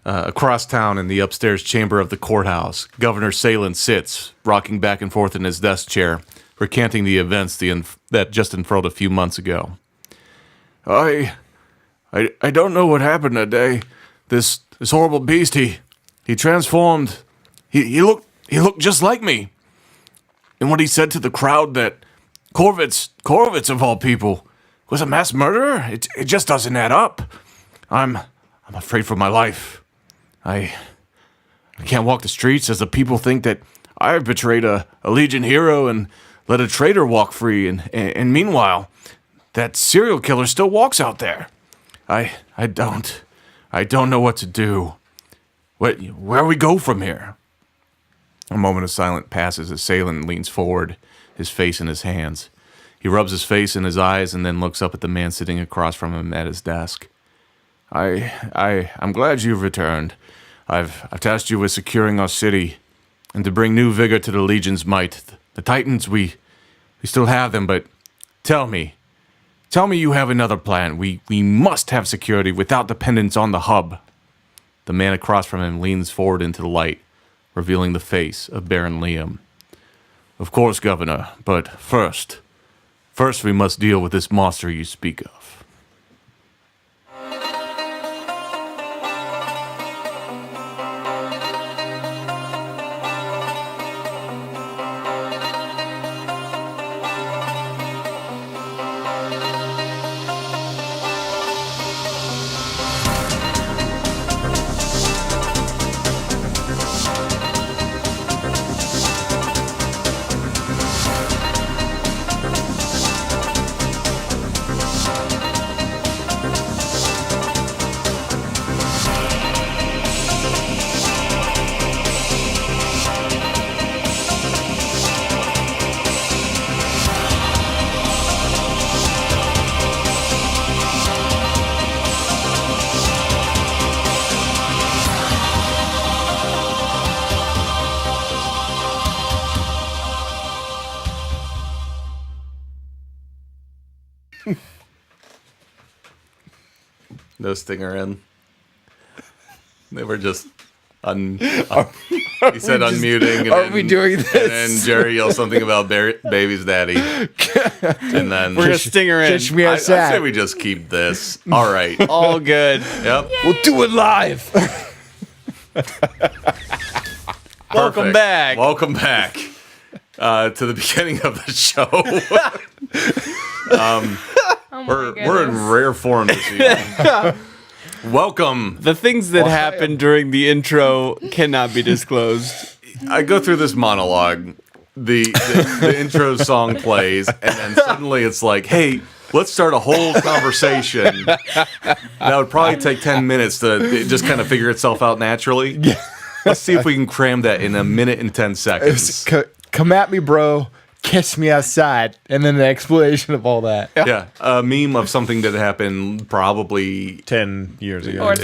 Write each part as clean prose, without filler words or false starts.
Across town in the upstairs chamber of the courthouse, Governor Salen sits, rocking back and forth in his desk chair, recanting the events that just unfurled a few months ago. I don't know what happened that day. This horrible beast, he transformed. He looked just like me. And what he said to the crowd that Korvitz of all people, was a mass murderer? It just doesn't add up. I'm afraid for my life. I can't walk the streets as the people think that I've betrayed a Legion hero and let a traitor walk free. And meanwhile, that serial killer still walks out there. I don't know what to do. Where we go from here? A moment of silence passes as Salen leans forward, his face in his hands. He rubs his face in his eyes and then looks up at the man sitting across from him at his desk. I'm glad you've returned. I've tasked you with securing our city and to bring new vigor to the Legion's might. The Titans, we still have them, but tell me you have another plan. We must have security without dependence on the hub. The man across from him leans forward into the light, revealing the face of Baron Liam. Of course, Governor, but first we must deal with this monster you speak of. No stinger in. They were just he said unmuting. And are we doing this? And then Jerry yelled something about baby's daddy. And then we're gonna stinger in. I say we just keep this. All right. All good. Yep. Yay. We'll do it live. Welcome back. Welcome back to the beginning of the show. We're in rare form this evening. Welcome. The things that happened during the intro cannot be disclosed. I go through this monologue. The intro song plays, and then suddenly it's like, hey, let's start a whole conversation. That would probably take 10 minutes to just kind of figure itself out naturally. Yeah. Let's see if we can cram that in a minute and 10 seconds. Come at me, bro. Kiss me outside, and then the explanation of all that. Yeah, a meme of something that happened probably 10 years ago. Or so.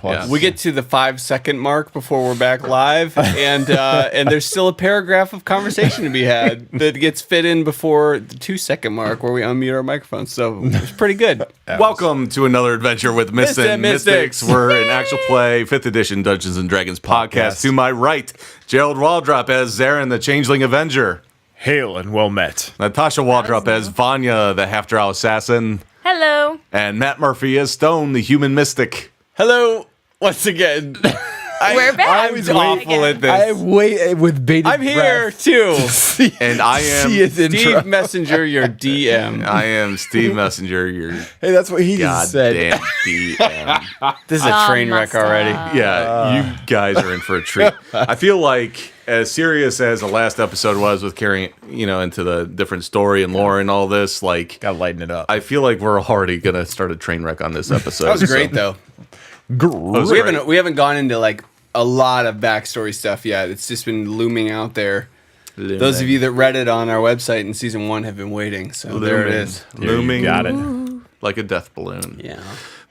Yeah. We get to the 5-second mark before we're back live, and there's still a paragraph of conversation to be had that gets fit in before the 2-second mark where we unmute our microphones. So it's pretty good. Welcome to another adventure with Myths and Mystics. We're an actual play 5th edition Dungeons and Dragons podcast. To my right, Gerald Waldrop as Zarin, the Changeling Avenger. Hail and well met. Natasha Waldrop as Vanya, the half-drow assassin. Hello. And Matt Murphy as Stone, the human mystic. Hello, once again. We're back. I'm awful at this. I wait with bated I'm here, too. And I am Steve Messenger, your DM. I am Steve Messenger, your Hey, that's what he just said. goddamn DM. This is a train wreck already. Yeah, you guys are in for a treat. I feel like, as serious as the last episode was with carrying, into the different story and lore and all this, like, Gotta lighten it up. I feel like we're already gonna start a train wreck on this episode. That was great, though. Great. We haven't gone into like a lot of backstory stuff yet. It's just been looming out there. Those of you that read it on our website in season 1 have been waiting. So there it is. Looming, got it. like a death balloon. Yeah.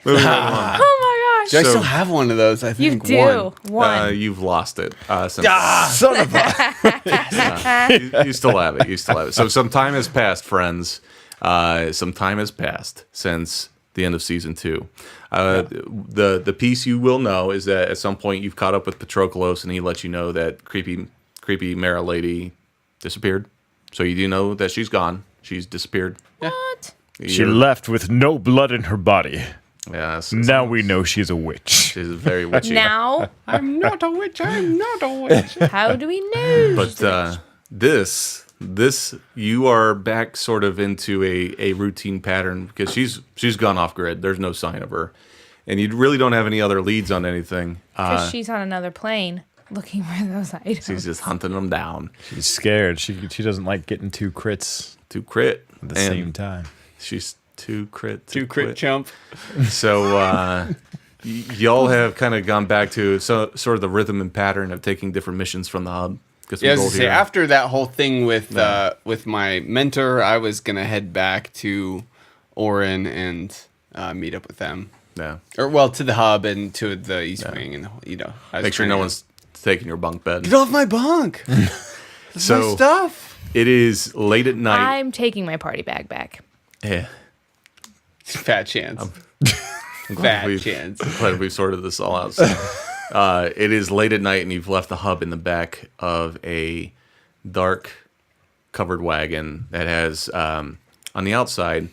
Moving right along. Oh my gosh. Do I still have one of those? I think You do. One. You've lost it. Since Son of a. you still have it. You still have it. So some time has passed, friends. Some time has passed since the end of season 2. The piece you will know is that at some point you've caught up with Patroclus, and he lets you know that creepy Mara lady disappeared. So you do know that she's gone. She's disappeared. What? She left with no blood in her body. Yeah. Now we know she's a witch. She's very witchy. Now, I'm not a witch. I'm not a witch. how do we know? But this you are back sort of into a routine pattern because she's gone off grid. There's no sign of her, and you really don't have any other leads on anything. Because she's on another plane looking for those items. She's just hunting them down. She's scared. She doesn't like getting 2 crits To crit at the same time. She's two crit. Two crit chump. So y'all have kind of gone back to sort of the rhythm and pattern of taking different missions from the hub. Yeah, as I say, after that whole thing with my mentor, I was gonna head back to Orin and meet up with them. Yeah. Or to the hub and to the East Wing, and Make sure no one's taking your bunk bed. Get off my bunk. That's So- my stuff. It is late at night. I'm taking my party bag back. Yeah. Fat chance. Glad Fat we've- chance. Glad we've sorted this all out. So, it is late at night, and you've left the hub in the back of a dark, covered wagon that has, on the outside,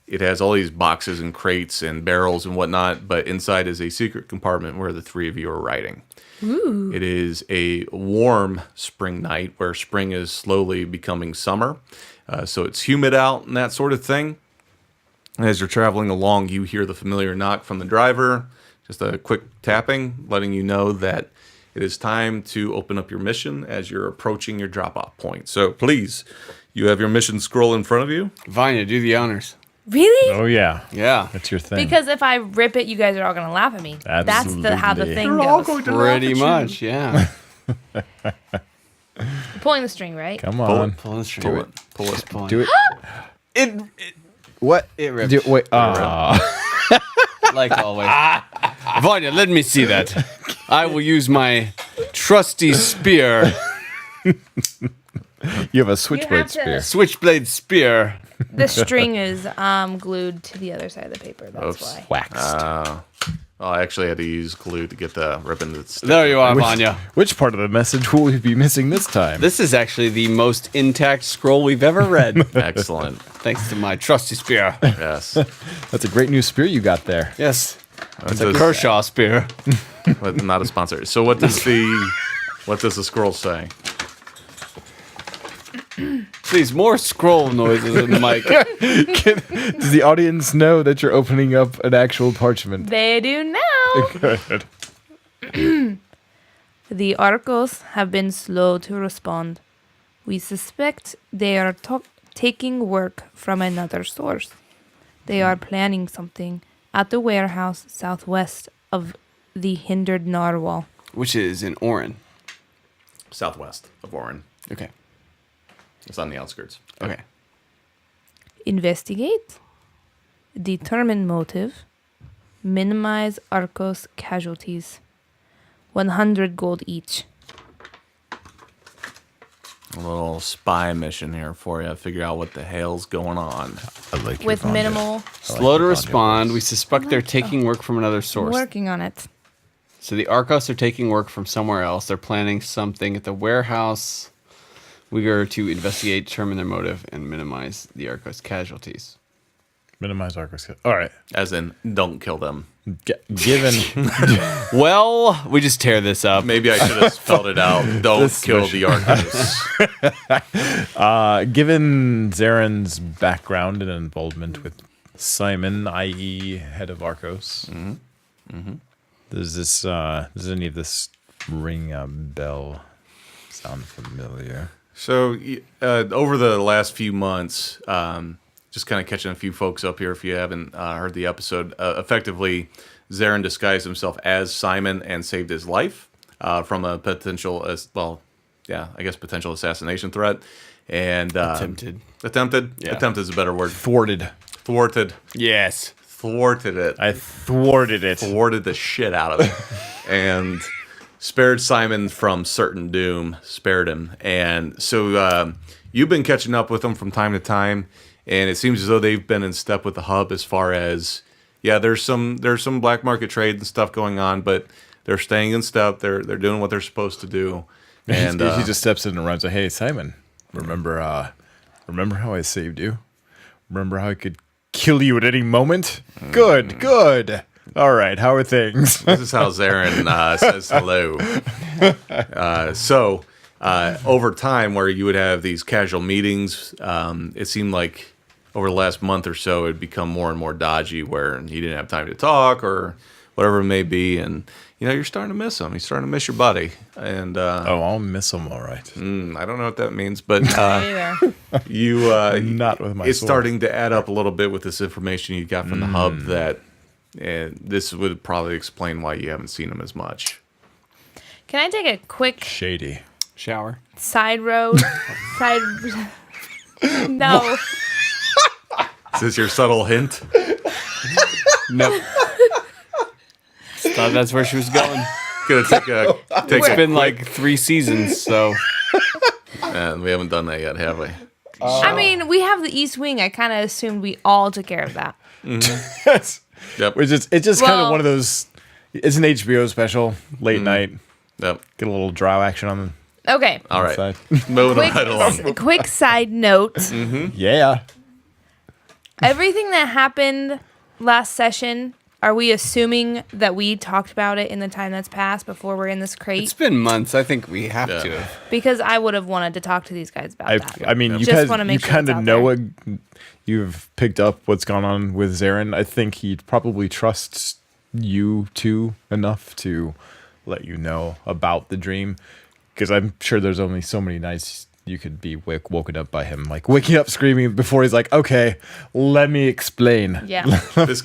it has all these boxes and crates and barrels and whatnot, but inside is a secret compartment where the 3 of you are riding. Ooh. It is a warm spring night where spring is slowly becoming summer. So it's humid out and that sort of thing. As you're traveling along, you hear the familiar knock from the driver. Just a quick tapping, letting you know that it is time to open up your mission as you're approaching your drop-off point. So please, you have your mission scroll in front of you. Vanya, do the honors. Really? Oh, yeah. Yeah. That's your thing. Because if I rip it, you guys are all going to laugh at me. That's how the Absolutely. thing goes. Pretty much, yeah. Pulling the string, right? Come on. Pull the string. Pull it. Pull it. Just pulling. Do it. It What? It ripped. Wait. Like always. Vanya, let me see that. I will use my trusty spear, You have a switchblade to- spear. switchblade spear. The string is glued to the other side of the paper. That's Oops. why. Waxed. Well, I actually had to use glue to get the ribbon that's There you are, Vanya. Which part of the message will we be missing this time? This is actually the most intact scroll we've ever read, excellent. thanks to my trusty spear. Yes. That's a great new spear you got there. Yes, It's a Kershaw spear. but not a sponsor. So what does the scroll say? Please, more scroll noises in the mic. Does the audience know that you're opening up an actual parchment? They do now. Good. The Arcos have been slow to respond. We suspect they are taking work from another source. They are planning something at the warehouse southwest of the hindered narwhal. Which is in Orin. Southwest of Warren. Okay. It's on the outskirts. Okay. Investigate, determine motive, minimize Arcos casualties. 100 gold each. A little spy mission here for you. Figure out what the hell's going on. I like With minimal Slow to respond. We suspect they're taking work from another source. working on it. So the Arcos are taking work from somewhere else. They're planning something at the warehouse. We are to investigate, determine their motive, and minimize the Arcos casualties. Minimize Arcos. All right. As in, don't kill them. Given Well, we just tear this up. Maybe I should have spelled it out. Don't This kill mission. the Arcos. given Zaren's background and involvement with Simon, i.e., head of Arcos, does any of this ring a bell? Sound familiar? So, over the last few months, just kind of catching a few folks up here if you haven't heard the episode, effectively, Zaren disguised himself as Simon and saved his life from a potential, potential assassination threat. And Attempted. Attempted? Yeah. Attempted is a better word. Thwarted. Thwarted. Yes. Thwarted it. I thwarted it. Thwarted the shit out of it. And spared Simon from certain doom. Spared him. And so you've been catching up with them from time to time. And it seems as though they've been in step with the hub as far as Yeah, there's some black market trade and stuff going on, but they're staying in step. They're doing what they're supposed to do. And he just steps in and runs. Like, hey, Simon, remember how I saved you? Remember how I could kill you at any moment? Good. All right, how are things? this is how Zarin says hello. So over time, where you would have these casual meetings, it seemed like over the last month or so, it had become more and more dodgy, where you didn't have time to talk or whatever it may be, and you're starting to miss him. You're starting to miss your buddy, and I'll miss him, all right. I don't know what that means, but Either. Not with my it's sword. starting to add up a little bit with this information you got from the hub that this would probably explain why you haven't seen him as much. Can I take a quick Shady. Shower. side road? No. Is this your subtle hint? Nope. Thought that's where she was going. Gonna take It's been like 3 seasons, so and we haven't done that yet, have we? I mean, we have the East Wing. I kind of assumed we all took care of that. Yep. It's just kind of Well- one of those. It's an HBO special, late night. Yep. Get a little drow action on Okay. All the right. side. Moving right along. Quick side note. Yeah. Everything that happened last session, are we assuming that we talked about it in the time that's passed before we're in this crate? it's been months. I think we have Yeah. to. Because I would have wanted to talk to these guys about that. I mean, you Just guys, wanna make you sure it's kind of out know there. what you've picked up what's gone on with Zarin. I think he probably trusts you two enough to let you know about the dream, because I'm sure there's only so many nights you could be woken up by him, like waking up screaming before he's like, "Okay, let me explain." Yeah. This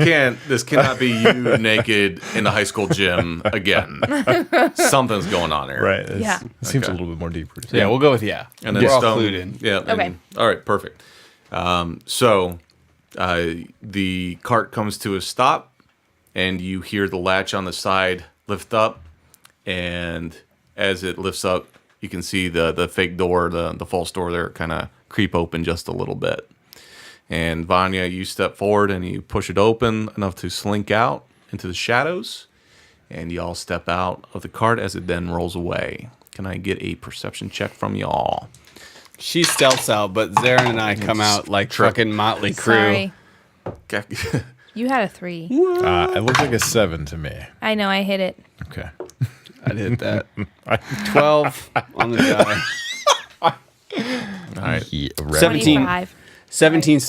cannot be you naked in the high school gym again. Something's going on here. Right. Yeah. It seems a Okay. little bit more deeper. Yeah, we'll go with yeah. And then We're all Stone, clued in. Yeah. Okay. All right. Perfect. So the cart comes to a stop, and you hear the latch on the side lift up, and as it lifts up, you can see the fake door, the false door there, kind of creep open just a little bit. And Vanya, you step forward and you push it open enough to slink out into the shadows, and y'all step out of the cart as it then rolls away. Can I get a perception check from y'all? She stealths out, but Zarin and I come out like fucking Motley Crue. Sorry. You had a 3. It looks like a 7 to me. I know, I hit it. Okay. I'd hit that. 12 on the die. All right. 17. 25. 17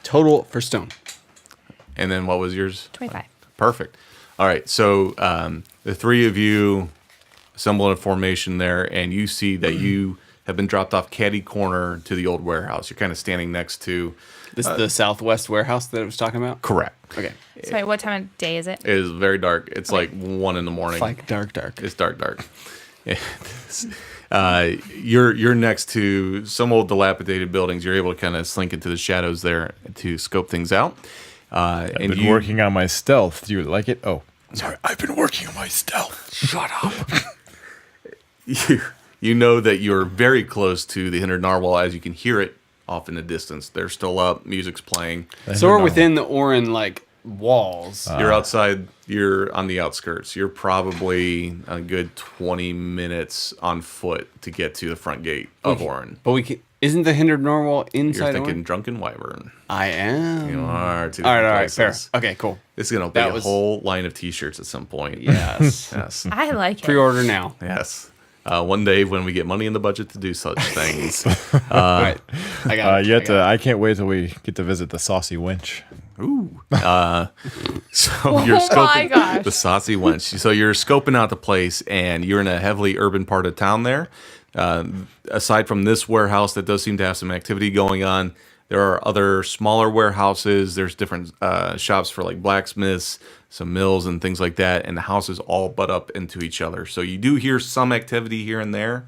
total for Stone. And then what was yours? 25. Perfect. All right. So the three of you assemble in formation there, and you see that you have been dropped off caddy corner to the old warehouse. You're kind of standing next to. This is the Southwest warehouse that I was talking about? Correct. Okay. Sorry, what time of day is it? It is very dark. It's like 1 in the morning. It's like dark. It's dark. You're next to some old dilapidated buildings. You're able to kind of slink into the shadows there to scope things out. I've been working on my stealth. Do you like it? Oh, sorry. I've been working on my stealth. Shut up. You know that you're very close to the hindered narwhal, as you can hear it off in the distance. They're still up. Music's playing. So we're within the Orin, like, walls. You're outside. You're on the outskirts. You're probably a good 20 minutes on foot to get to the front gate of Orin. But we can, isn't the hindered normal You're inside thinking Orin? Drunken Wyvern. I am. You are. Two All different right, fair. places. Okay, cool. It's going to be That a was- whole line of T-shirts at some point. Yes. Yes. I like it. Pre-order now. Yes. One day when we get money in the budget to do such things. All right. I got it. I can't wait till we get to visit the saucy wench. Ooh. So you're Oh scoping my gosh. the saucy wench. So you're scoping out the place, and you're in a heavily urban part of town there. Aside from this warehouse that does seem to have some activity going on, there are other smaller warehouses. There's different shops for like blacksmiths, some mills and things like that, and the houses all butt up into each other. So you do hear some activity here and there,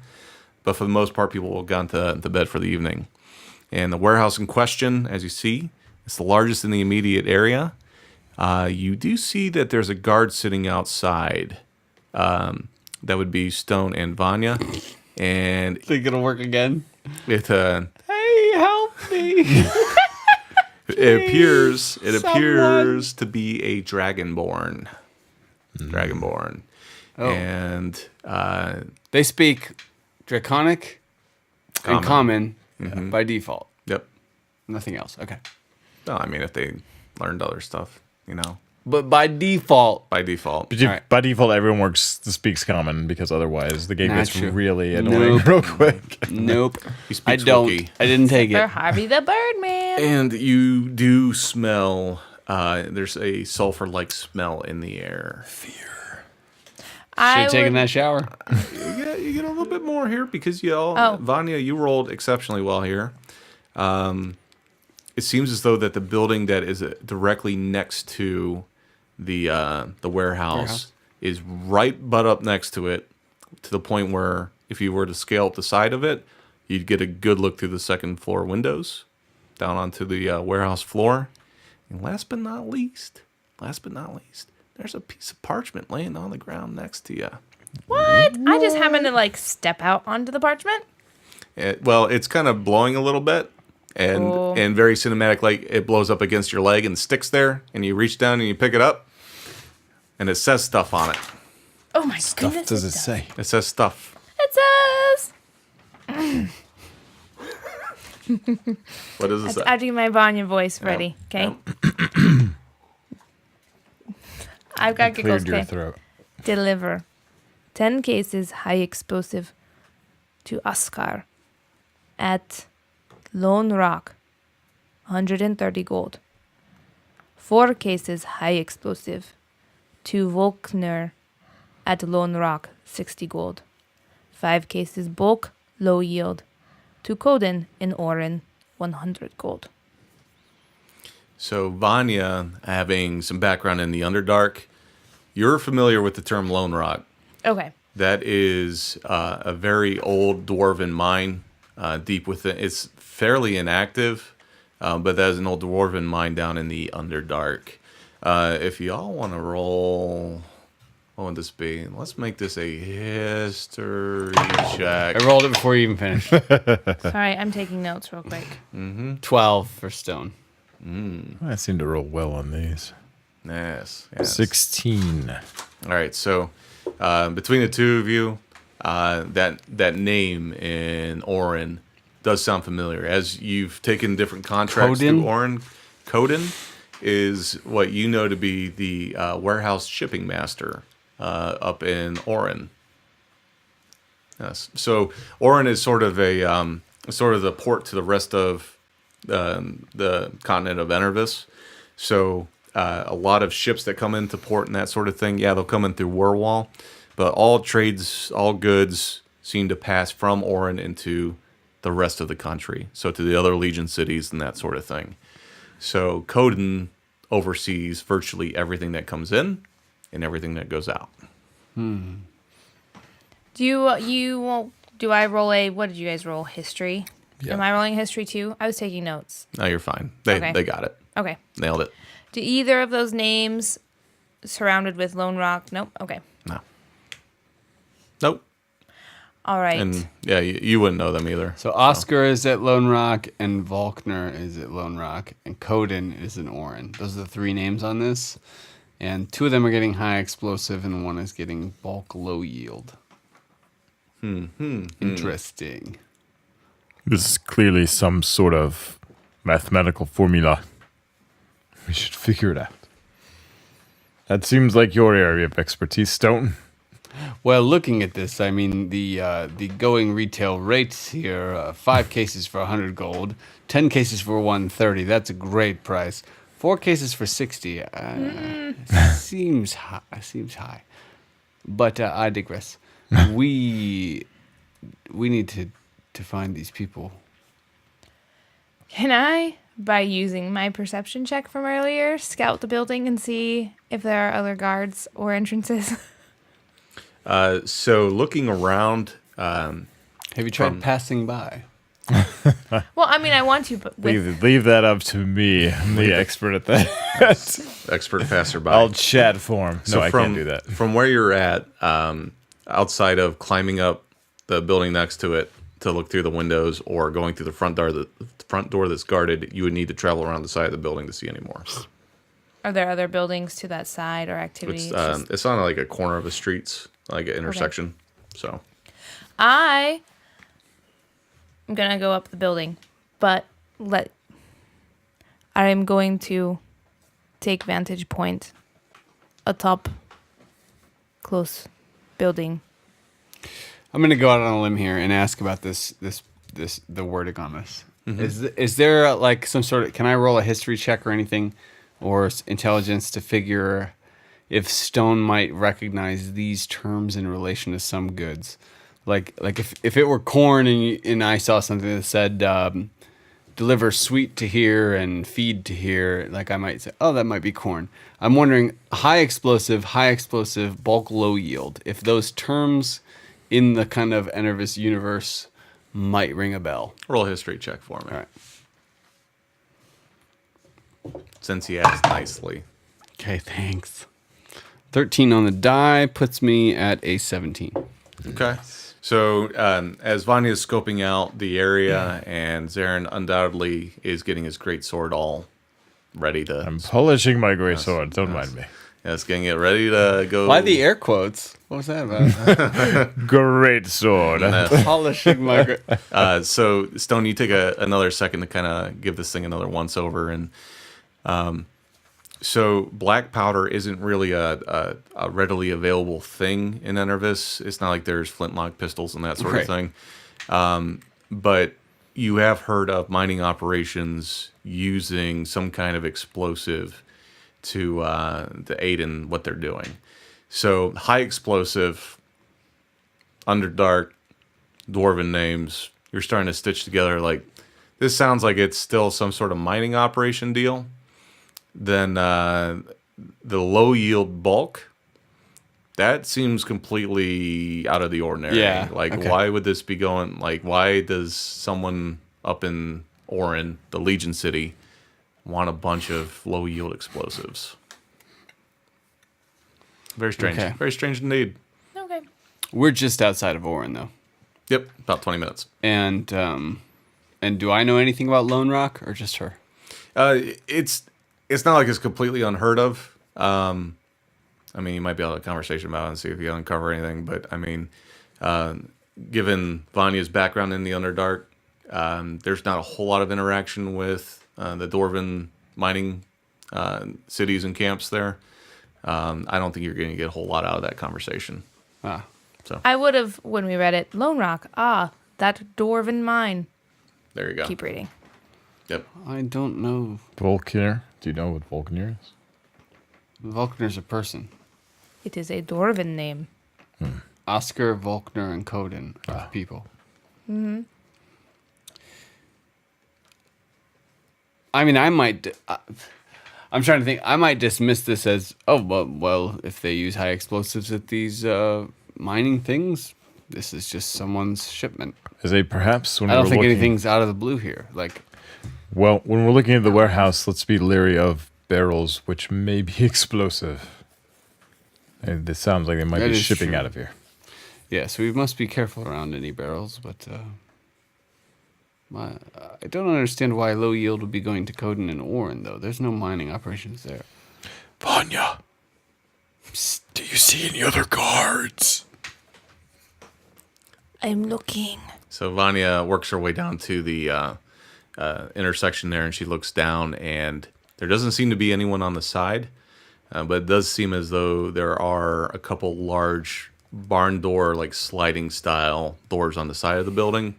but for the most part, people will have gone to bed for the evening. And the warehouse in question, as you see, it's the largest in the immediate area. You do see that there's a guard sitting outside. That would be Stone and Vanya. And Think it'll work again? it Hey, help me. It appears to be a dragonborn. Dragonborn. Oh. And They speak Draconic and Common by default. yep. Nothing else. Okay. No, I mean if they learned other stuff, But by default, by default. But Alright. by default, everyone speaks common because otherwise the game Not gets true. really annoying Nope. real quick. nope. He I speaks don't. Wookiee. I didn't take For it. Harvey the Birdman. And you do smell. There's a sulfur-like smell in the air. Should I have taken would- that shower. You get a little bit more here because Oh. Vanya, you rolled exceptionally well here. It seems as though that the building that is directly next to the warehouse is right butt up next to it, to the point where if you were to scale up the side of it, you'd get a good look through the second floor windows down onto the warehouse floor. And last but not least, there's a piece of parchment laying on the ground next to you. What? I just happened to step out onto the parchment. It's kind of blowing a little bit, and Cool. and very cinematic. Like it blows up against your leg and sticks there, and you reach down and you pick it up, and it says stuff on it. Oh my Stuff goodness. does it does. say? It says stuff. It says. What does it say? I'll do my Vanya voice ready. Okay. I've got giggles. Cleared your Okay. throat. Deliver 10 cases high explosive to Oscar at Lone Rock, 130 gold. 4 cases high explosive to Volkner at Lone Rock, 60 gold. 5 cases bulk, low yield to Coden in Oren, 100 gold. So Vanya, having some background in the Underdark, you're familiar with the term Lone Rock. Okay. That is a very old dwarven mine deep within. It's fairly inactive, but that is an old dwarven mine down in the Underdark. If y'all want to roll, what would this be? Let's make this a history check. I rolled it before you even finished. Sorry, I'm taking notes real quick. 12 for stone. I seem to roll well on these. Yes. 16. All right, so between the two of you, that name in Orin does sound familiar. As you've taken different contracts Coden? through Orin, Coden is what you know to be the warehouse shipping master up in Orin. Yes, so Orin is sort of the port to the rest of the continent of Enervis. So a lot of ships that come into port and that sort of thing, they'll come in through Warwall, but all trades, all goods seem to pass from Orin into the rest of the country, so to the other Legion cities and that sort of thing. So Coden oversees virtually everything that comes in and everything that goes out. Do I roll a, what did you guys roll? History? Yeah. Am I rolling history too? I was taking notes. No, you're fine. They Okay. got it. Okay. Nailed it. Do either of those names surrounded with Lone Rock? Nope. Okay. No. Nope. All right. And you wouldn't know them either. So Oscar is at Lone Rock, and Volkner is at Lone Rock, and Coden is in Orin. Those are the 3 names on this. And 2 of them are getting high explosive, and 1 is getting bulk low yield. Interesting. This is clearly some sort of mathematical formula. We should figure it out. That seems like your area of expertise, Stone. Well, looking at this, I mean, the going retail rates here, 5 cases for 100 gold, 10 cases for 130. That's a great price. 4 cases for 60. Seems high. But I digress. We need to find these people. Can I, by using my perception check from earlier, scout the building and see if there are other guards or entrances? So looking around, Have you tried passing by? Well, I mean, I want to, but with, Leave that up to me. I'm the expert at that. expert passerby. I'll chat for him. No, I can't do that. From where you're at, outside of climbing up the building next to it to look through the windows or going through the front door that's guarded, you would need to travel around the side of the building to see any more. Are there other buildings to that side or activities? It's on like a corner of the streets, like an intersection. So I'm gonna go up the building, but I'm going to take vantage point atop close building. I'm gonna go out on a limb here and ask about the wording on this. Is there like some sort of? Can I roll a history check or anything, or intelligence to figure if Stone might recognize these terms in relation to some goods? Like if it were corn and I saw something that said deliver sweet to here and feed to here, like I might say, oh, that might be corn. I'm wondering high explosive, bulk, low yield. If those terms in the kind of Enervis universe might ring a bell. roll a history check for me. All right. Since he asked nicely. Okay, thanks. 13 on the die puts me at a 17. Okay. So as Vanya is scoping out the area, and Zarin undoubtedly is getting his great sword all ready to. I'm polishing my great sword. Don't mind me. Yes, getting it ready to go. Why the air quotes? What was that about? Great sword. Polishing my... So Stone, you take another second to kind of give this thing another once over, and so black powder isn't really a readily available thing in Enervis. It's not like there's flintlock pistols and that sort of thing. But you have heard of mining operations using some kind of explosive to aid in what they're doing. So high explosive, Underdark, Dwarven names, you're starting to stitch together like, this sounds like it's still some sort of mining operation deal. Then the low yield bulk, that seems completely out of the ordinary. Yeah. Why would this be going? Like, why does someone up in Orin, the Legion City, want a bunch of low yield explosives? Very strange. Okay. Very strange indeed. Okay. We're just outside of Orin, though. Yep, about 20 minutes. And do I know anything about Lone Rock or just her? It's not like it's completely unheard of. I mean, you might be able to have a conversation about it and see if you uncover anything. But I mean, given Vanya's background in the Underdark, there's not a whole lot of interaction with the Dwarven mining cities and camps there. I don't think you're going to get a whole lot out of that conversation. Ah. So I would have when we read it. Lone Rock. That dwarven mine. there you go. Keep reading. Yep. I don't know. Volknir. Do you know what Volknir is? Volkner's a person. It is a dwarven name. Oscar, Volkner, and Coden are people. Mm-hmm. I mean, I'm trying to think. I might dismiss this as, well, if they use high explosives at these mining things, this is just someone's shipment. Is a perhaps when I don't we're think looking, anything's out of the blue here. Like, Well, when we're looking at the warehouse, let's be leery of barrels which may be explosive. And this sounds like they might That be is shipping true. out of here. yeah, so we must be careful around any barrels, but I don't understand why low yield would be going to Coden and Orin, though. There's no mining operations there. Vanya, do you see any other guards? I'm looking. So Vanya works her way down to the intersection there, and she looks down, and there doesn't seem to be anyone on the side, but it does seem as though there are a couple large barn door, like sliding style doors on the side of the building.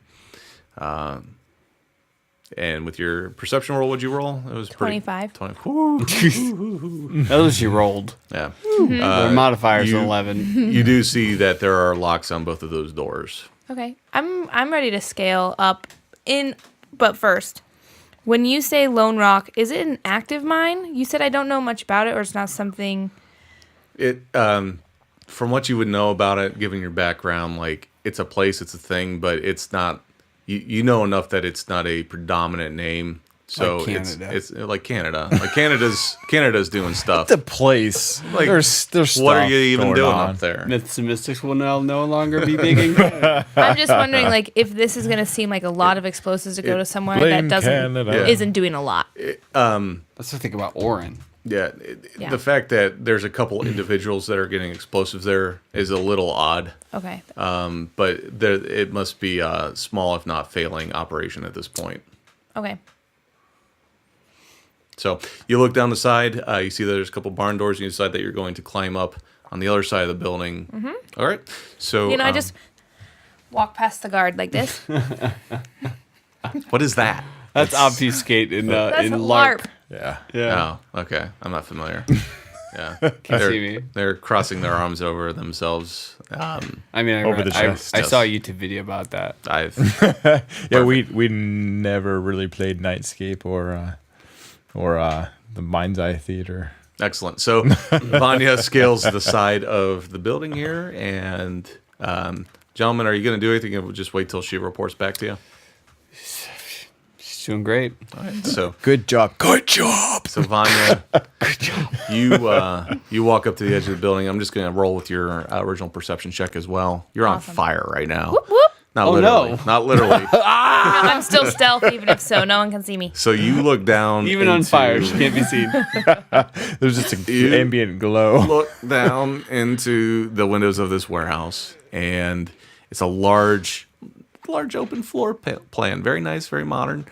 And with your perception roll, what'd you roll? It was 25. 20. Whew. That was she rolled. Yeah. The modifier's you- 11. You do see that there are locks on both of those doors. Okay. I'm ready to scale up but first, when you say Lone Rock, is it an active mine? You said I don't know much about it, or it's not something. It, from what you would know about it, given your background, like, it's a place, it's a thing, but it's not. You know enough that it's not a predominant name So Like Canada. it's like Canada. Like Canada's doing stuff. The place. Like, there's what are stuff you even going doing on. up there? Myths and Mystics will now no longer be big in Canada. I'm just wondering, like, if this is going to seem like a lot of explosives to go to somewhere Blame that Canada. isn't doing a lot. Let's just think about Orin. Yeah, Yeah. the fact that there's a couple individuals that are getting explosives there is a little odd. Okay. But it must be a small, if not failing, operation at this point. Okay. So you look down the side, you see that there's a couple barn doors, and you decide that you're going to climb up on the other side of the building. Mm-hmm. All right. So I just walk past the guard like this. what is that? That's obfuscate in That's in a LARP. LARP. Yeah. Yeah. Oh, okay. I'm not familiar. Yeah, see me. they're crossing their arms over themselves. I mean, Over the chest. I saw a YouTube video about that. Yeah, we never really played Nightscape or the Mind's Eye Theater. Excellent. So Vanya scales the side of the building here, and gentlemen, are you going to do anything? Or we'll just wait till she reports back to you. She's doing great. All right. So Good job. Good job. So Vanya, you walk up to the edge of the building. I'm just going to roll with your original perception check as well. You're on Awesome. fire right now. Whoop, whoop. Not Oh, literally. no. Not literally. I'm still stealth, even if so. No one can see me. So you look down. Even on into- fire, she can't be seen. There's just an You- ambient glow. Look down into the windows of this warehouse, and it's a large open floor plan. Very nice, very modern.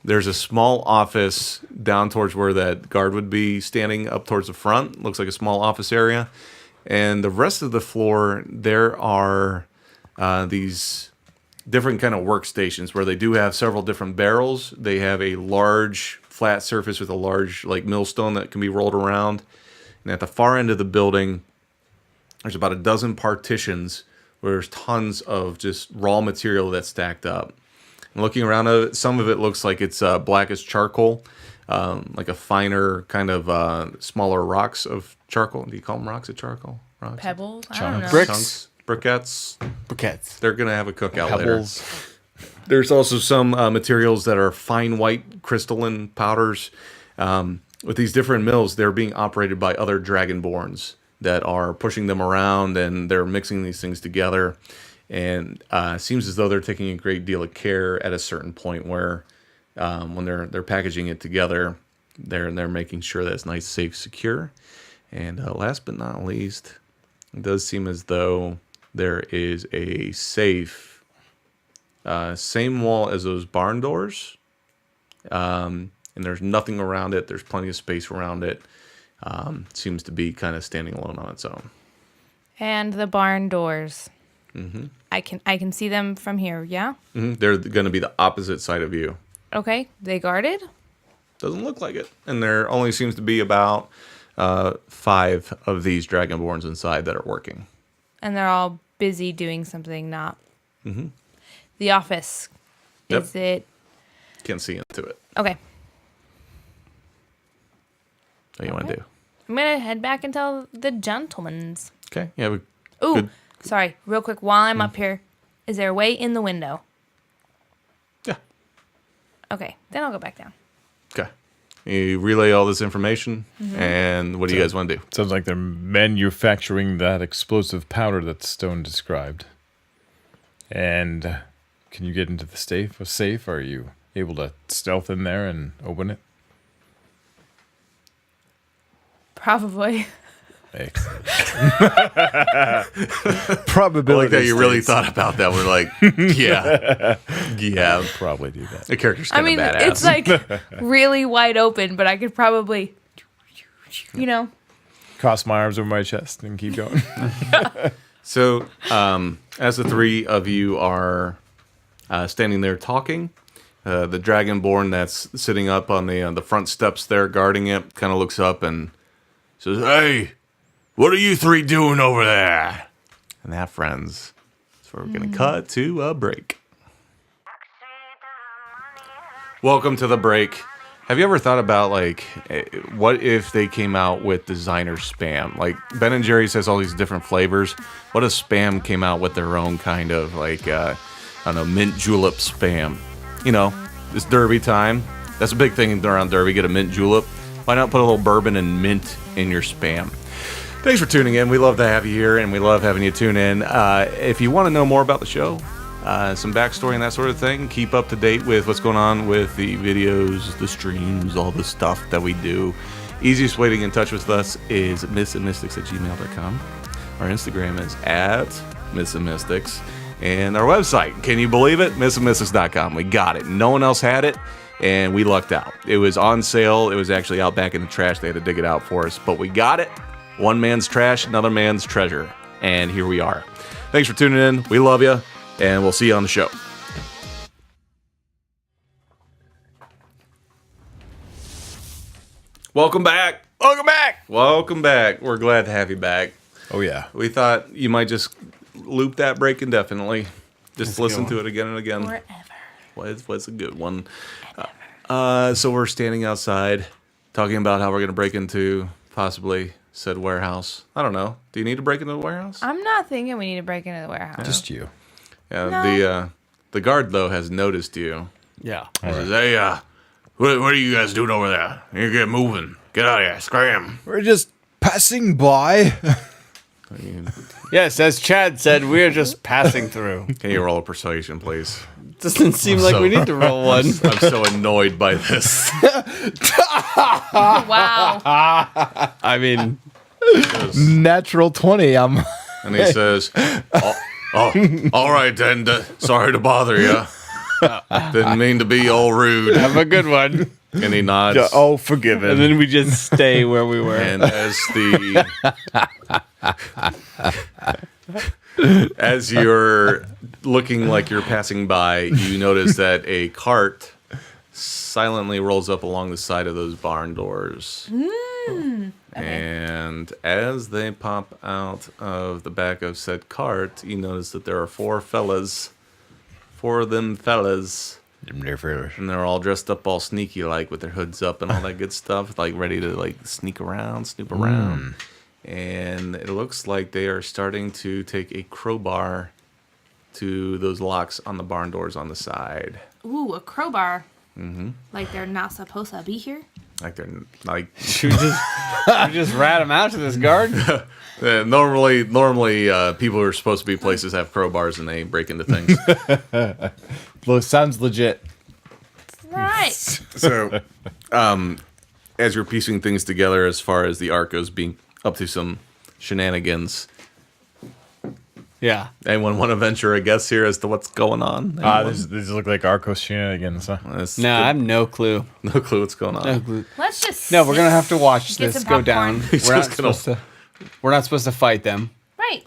There's a small office down towards where that guard would be standing up towards the front. Looks like a small office area. And the rest of the floor, there are these different kind of workstations where they do have several different barrels. They have a large flat surface with a large like millstone that can be rolled around. And at the far end of the building, there's about a dozen partitions where there's tons of just raw material that's stacked up. And looking around, some of it looks like it's black as charcoal, like a finer kind of smaller rocks of charcoal. Do you call them rocks of charcoal? Rocks? Pebbles? I don't know. Bricks. Chunks? Briquettes? Briquettes. They're going to have a cookout later. Pebbles. There's also some materials that are fine white crystalline powders. With these different mills, they're being operated by other dragonborns that are pushing them around, and they're mixing these things together. And it seems as though they're taking a great deal of care at a certain point where when they're packaging it together, they're making sure that it's nice, safe, secure. And last but not least, it does seem as though there is a safe, same wall as those barn doors, and there's nothing around it. There's plenty of space around it. Seems to be kind of standing alone on its own. And the barn doors. Mm-hmm. I can see them from here, yeah? Mm-hmm. They're going to be the opposite side of you. Okay. They guarded? Doesn't look like it. And there only seems to be about 5 of these dragonborns inside that are working. And they're all busy doing something, not... Mm-hmm. The office. Yep. Is it... Can't see into it. Okay. What do you want to do? I'm going to head back and tell the gentlemen's. Okay. You have a Ooh, good... sorry. Real quick, while I'm up here, is there a way in the window? Yeah. Okay. Then I'll go back down. Okay. You relay all this information, and what do you guys want to do? Sounds like they're manufacturing that explosive powder that Stone described. And can you get into the safe? Are you able to stealth in there and open it? Probably. Excellent. I Probability. like that you really thought about that. We're like, yeah. Probably do that. The character's I kind of mean, badass. it's like really wide open, but I could probably, Cross my arms over my chest and keep going. So, as the 3 of you are standing there talking, the dragonborn that's sitting up on the front steps there guarding it kind of looks up and says, "Hey, what are you 3 doing over there?" And that, friends, is where we're going to cut to a break. Welcome to the break. Have you ever thought about, like, what if they came out with designer Spam? Like, Ben & Jerry's has all these different flavors. What if Spam came out with their own kind of, like, I don't know, mint julep Spam? You know, it's Derby time. That's a big thing around Derby. Get a mint julep. Why not put a little bourbon and mint in your Spam? Thanks for tuning in. We love to have you here, and we love having you tune in. If you want to know more about the show, some backstory and that sort of thing, keep up to date with what's going on with the videos, the streams, all the stuff that we do. Easiest way to get in touch with us is mythsandmystics@gmail.com. Our Instagram is @mythsandmystics. And our website, can you believe it? mythsandmystics.com. We got it. No one else had it, and we lucked out. It was on sale. It was actually out back in the trash. They had to dig it out for us, but we got it. One man's trash, another man's treasure. And here we are. Thanks for tuning in. We love you, and we'll see you on the show. Welcome back. Welcome back. Welcome back. We're glad to have you back. Oh, yeah. We thought you might just loop that break indefinitely. Just listen to it again and again. Forever. Was a good one. So we're standing outside talking about how we're going to break into possibly said warehouse. I don't know. Do you need to break into the warehouse? I'm not thinking we need to break into the warehouse. Just you. Yeah. No. The guard though has noticed you. Yeah. He says, "Hey, what are you guys doing over there? You get moving. Get out of here. Scram." We're just passing by. Yes, as Chad said, we're just passing through. Can you roll a persuasion, please? Doesn't seem like we need to roll one. I'm so annoyed by this. Wow. I mean, Natural 20. I'm. And he says, all right then. Sorry to bother you. Didn't mean to be all rude." have a good one. And he nods. Oh, forgiven. And then we just stay where we were. And as you're looking like you're passing by, you notice that a cart silently rolls up along the side of those barn doors. And as they pop out of the back of said cart, you notice that there are four of them fellas. And they're all dressed up all sneaky like with their hoods up and all that good stuff, like ready to like snoop around. And it looks like they are starting to take a crowbar to those locks on the barn doors on the side. Ooh, a crowbar. Mm-hmm. Like they're not supposed to be here? Like they're like Should we just rat him out to this guard? normally people who are supposed to be places have crowbars and they break into things. Well, sounds legit. Right. So, as you're piecing things together, as far as the arc goes, being up to some shenanigans, Yeah. anyone want to venture a guess here as to what's going on? These look like Arcos shenanigans, huh? No, I have no clue. no clue what's going on. No clue. Let's just No, we're gonna have to watch Get this some go popcorn. down. He's just gonna- We're not supposed to fight them. Right.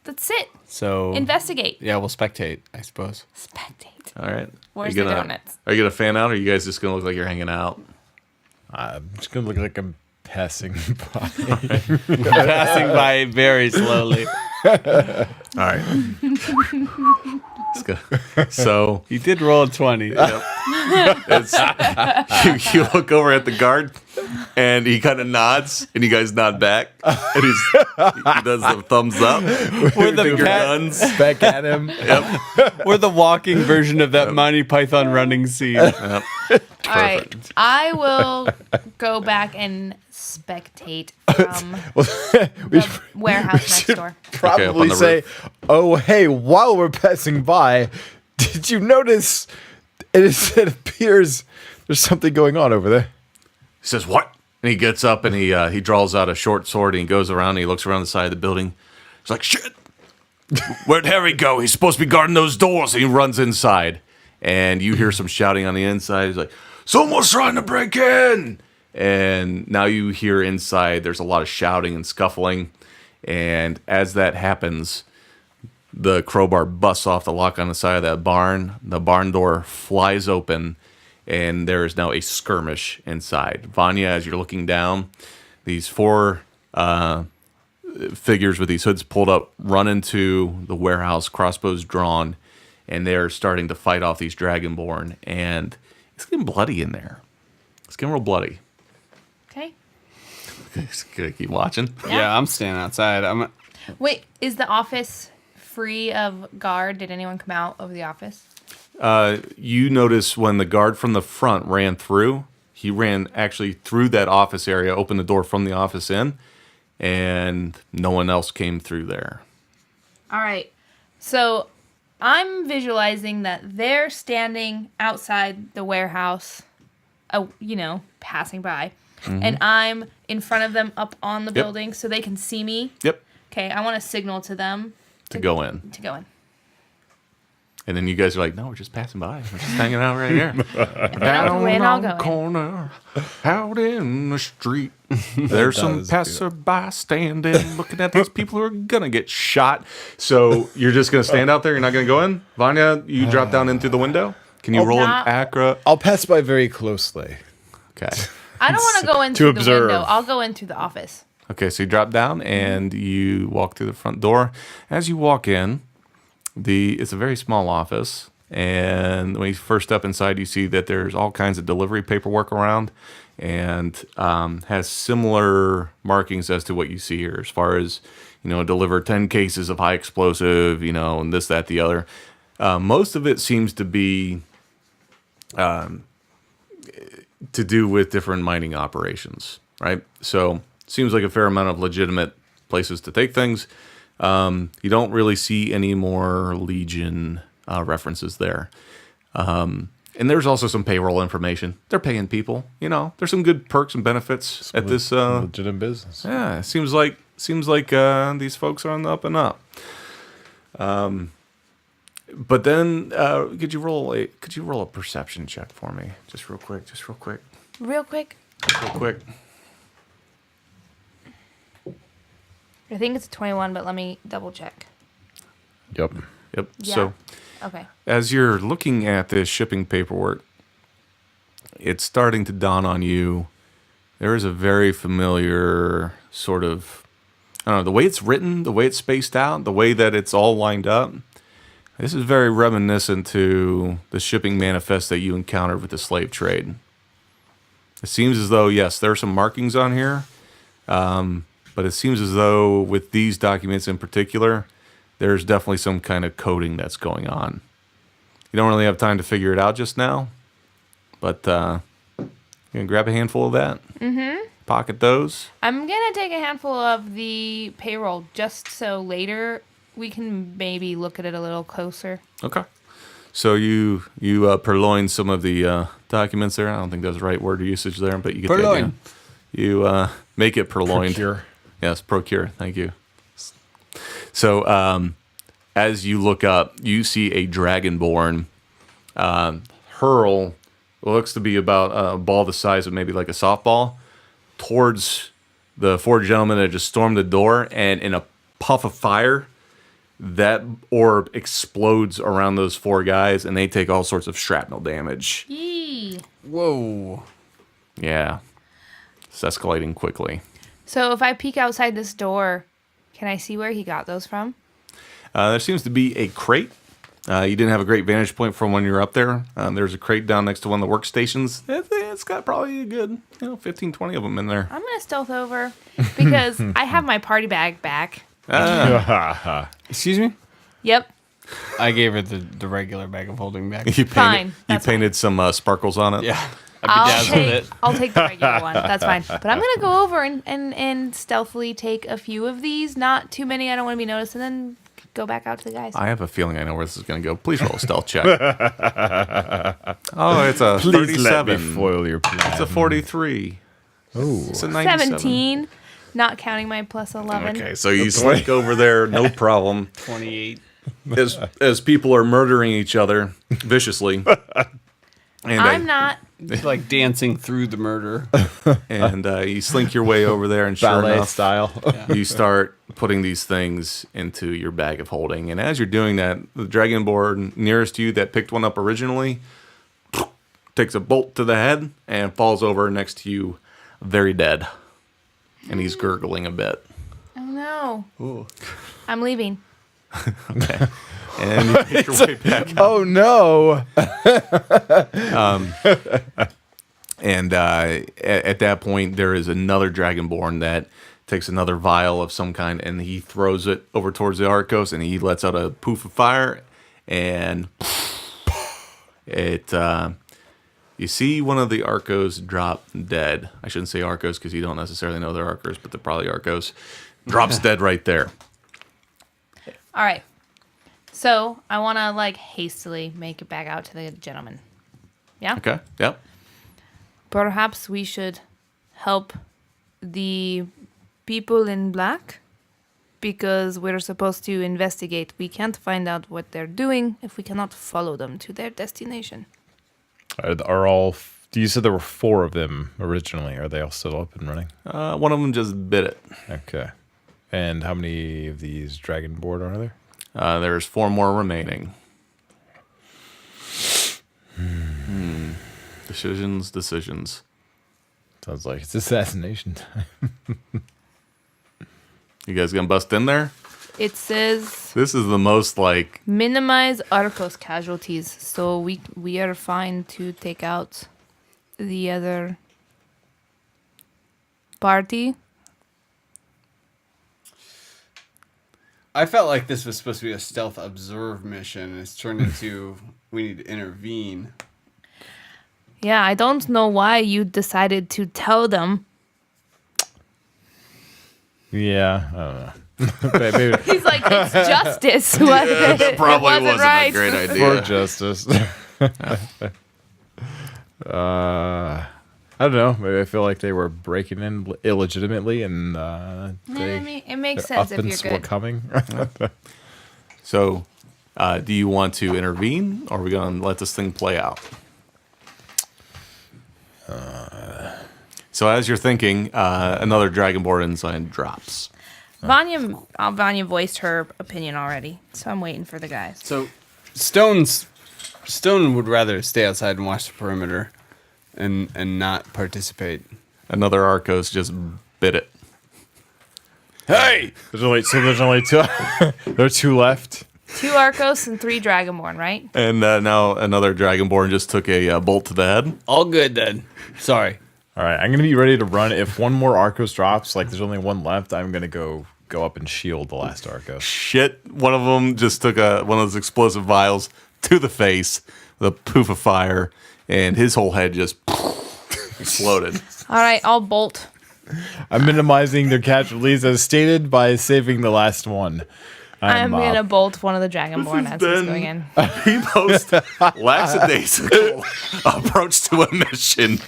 That's it. So Investigate. yeah, we'll spectate, I suppose. Spectate. All right. Where's Are you the gonna- donuts? Are you gonna fan out, or are you guys just gonna look like you're hanging out? I'm just gonna look like I'm passing by. Passing by very slowly. All right. Let's go. So You did roll a 20. it's, you look over at the guard, and he kind of nods, and you guys nod back, and he does the thumbs up. We're the Finger pet- guns. Back at him. Yep. We're the walking version of that Monty Python running scene. Yep. All right. I will go back and spectate from the warehouse next door. Probably up on the say, "Oh, hey, while we're passing by, did you notice? It appears there's something going on over there." He says, "What?" And he gets up and he draws out a short sword and he goes around and he looks around the side of the building. He's like, "Shit! Where'd Harry go? He's supposed to be guarding those doors." And he runs inside, and you hear some shouting on the inside. He's like, "Someone's trying to break in!" And now you hear inside there's a lot of shouting and scuffling. And as that happens, the crowbar busts off the lock on the side of that barn. The barn door flies open, and there is now a skirmish inside. Vanya, as you're looking down, these four figures with these hoods pulled up run into the warehouse, crossbows drawn, and they're starting to fight off these dragonborn. And it's getting bloody in there. It's getting real bloody. Okay. Just gonna keep watching. Yeah, I'm standing outside. Wait, is the office free of guard? Did anyone come out of the office? You notice when the guard from the front ran through, he ran actually through that office area, opened the door from the office in, and no one else came through there. All right. So I'm visualizing that they're standing outside the warehouse, passing by. And I'm in front of them up on the building so they can see me. Yep. Okay, I want to signal to them. To go in. To go in. And then you guys are like, no, we're just passing by. We're just hanging out right here. And then I'll go in, I'll go in. Corner, out in the street. There's some passerby standing, looking at these people who are going to get shot. So you're just going to stand out there? You're not going to go in? Vanya, you drop down in through the window? Can you roll an acro? I'll pass by very closely. Okay. I don't want to go in To through the observe. window. I'll go in through the office. Okay, so you drop down and you walk through the front door. As you walk in, it's a very small office. And when you first step inside, you see that there's all kinds of delivery paperwork around and has similar markings as to what you see here as far as, deliver 10 cases of high explosive, and this, that, the other. Most of it seems to be to do with different mining operations, right? So seems like a fair amount of legitimate places to take things. You don't really see any more Legion references there. And there's also some payroll information. They're paying people, There's some good perks and benefits at this. Legitimate business. Yeah, it seems like these folks are on the up and up. But then, could you roll a perception check for me, just real quick? Real quick. I think it's a 21, but let me double check. Yep. Yeah. So, Okay. as you're looking at this shipping paperwork, it's starting to dawn on you. There is a very familiar sort of, I don't know, the way it's written, the way it's spaced out, the way that it's all lined up. This is very reminiscent to the shipping manifest that you encountered with the slave trade. It seems as though, yes, there are some markings on here, but it seems as though with these documents in particular, there's definitely some kind of coding that's going on. You don't really have time to figure it out just now, but you can grab a handful of that, pocket those. I'm going to take a handful of the payroll just so later we can maybe look at it a little closer. Okay. So you purloin some of the documents there. I don't think that's the right word or usage there, but you get the idea. You make it purloined. Procure. Yes, procure. Thank you. So as you look up, you see a dragonborn hurl what looks to be about a ball the size of maybe like a softball towards the four gentlemen that just stormed the door, and in a puff of fire, that orb explodes around those four guys, and they take all sorts of shrapnel damage. Yee. Whoa. Yeah. It's escalating quickly. So if I peek outside this door, can I see where he got those from? There seems to be a crate. You didn't have a great vantage point from when you were up there. There's a crate down next to one of the workstations. It's got probably a good 15, 20 of them in there. I'm going to stealth over because I have my party bag back. Excuse me? Yep. I gave her the regular bag of holding back. You Fine, You that's painted some sparkles on it. Yeah. I bedazzled it. I'll take the regular one. That's fine. But I'm going to go over and stealthily take a few of these. Not too many. I don't want to be noticed. And then go back out to the guys. I have a feeling I know where this is going to go. Please roll a stealth check. Oh, it's a Please let me 37. foil your plan. It's a 43. Oh. It's a 97. 17, not counting my plus 11. Okay, so you slink over there, no problem. 28. As people are murdering each other viciously. And I'm not. It's like dancing through the murder. And you slink your way over there, and sure Ballet enough, style. you start putting these things into your bag of holding. And as you're doing that, the dragonborn nearest to you that picked one up originally takes a bolt to the head and falls over next to you, very dead. And he's gurgling a bit. Oh no. Ooh. I'm leaving. Okay. And you make your way back up. Oh no! And at that point, there is another dragonborn that takes another vial of some kind, and he throws it over towards the Arcos, and he lets out a poof of fire, and It you see one of the Arcos drop dead. I shouldn't say Arcos because you don't necessarily know they're Arcos, but they're probably Arcos. Drops dead right there. All right. So I want to like hastily make it back out to the gentleman. Yeah. Okay. Yep. Perhaps we should help the people in black because we're supposed to investigate. We can't find out what they're doing if we cannot follow them to their destination. Are all? You said there were 4 of them originally. Are they all still up and running? One of them just bit it. Okay. And how many of these dragonborn are there? There's 4 more remaining. Decisions. Sounds like it's assassination time. You guys gonna bust in there? It says This is the most like minimize Arcos casualties, so we are fine to take out the other party. I felt like this was supposed to be a stealth observe mission. It's turned into we need to intervene. Yeah, I don't know why you decided to tell them. Yeah, I don't know. Maybe He's like, it's justice. It probably wasn't right. a great for idea. justice. I don't know. Maybe I feel like they were breaking in illegitimately, and It makes their sense if uppance you're were good. coming. So, do you want to intervene, or are we gonna let this thing play out? So as you're thinking, another Dragonborn ensign drops. Vanya voiced her opinion already, so I'm waiting for the guys. So Stone would rather stay outside and watch the perimeter and not participate. Another Arcos just bit it. Hey! There's only 2. There are 2 left. 2 Arcos and 3 Dragonborn, right? And now another Dragonborn just took a bolt to the head. All good then. Sorry. All right, I'm gonna be ready to run. If one more Arcos drops, like there's only 1 left, I'm gonna go up and shield the last Arcos. Shit, one of them just took one of those explosive vials to the face with a poof of fire, and his whole head just exploded. All right, I'll bolt. I'm minimizing their casualties as stated by saving the last one. I'm gonna bolt one of the Dragonborn as he's been- going in. The most lackadaisical approach to a mission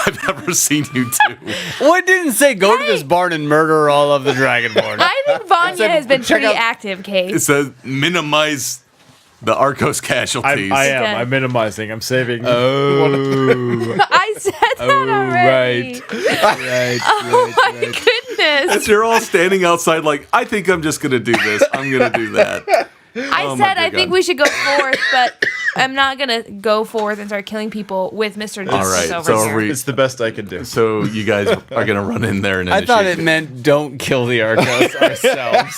I've ever seen you do. Well, it didn't say go to this barn and murder all of the Dragonborn. I think Vanya has been check pretty out- active, It Kate. says minimize the Arcos casualties. I am. Okay. I'm minimizing. I'm saving. I said that already. Oh my goodness! As you're all standing outside, like, I think I'm just gonna do this. I'm gonna do that. I Oh my said I dear think God. we should go forth, but I'm not gonna go forth and start killing people with Mr. All Justice right, over so here. are we? It's the best I can do. So you guys are gonna run in there and I initiate. thought it meant don't kill the Arcos ourselves.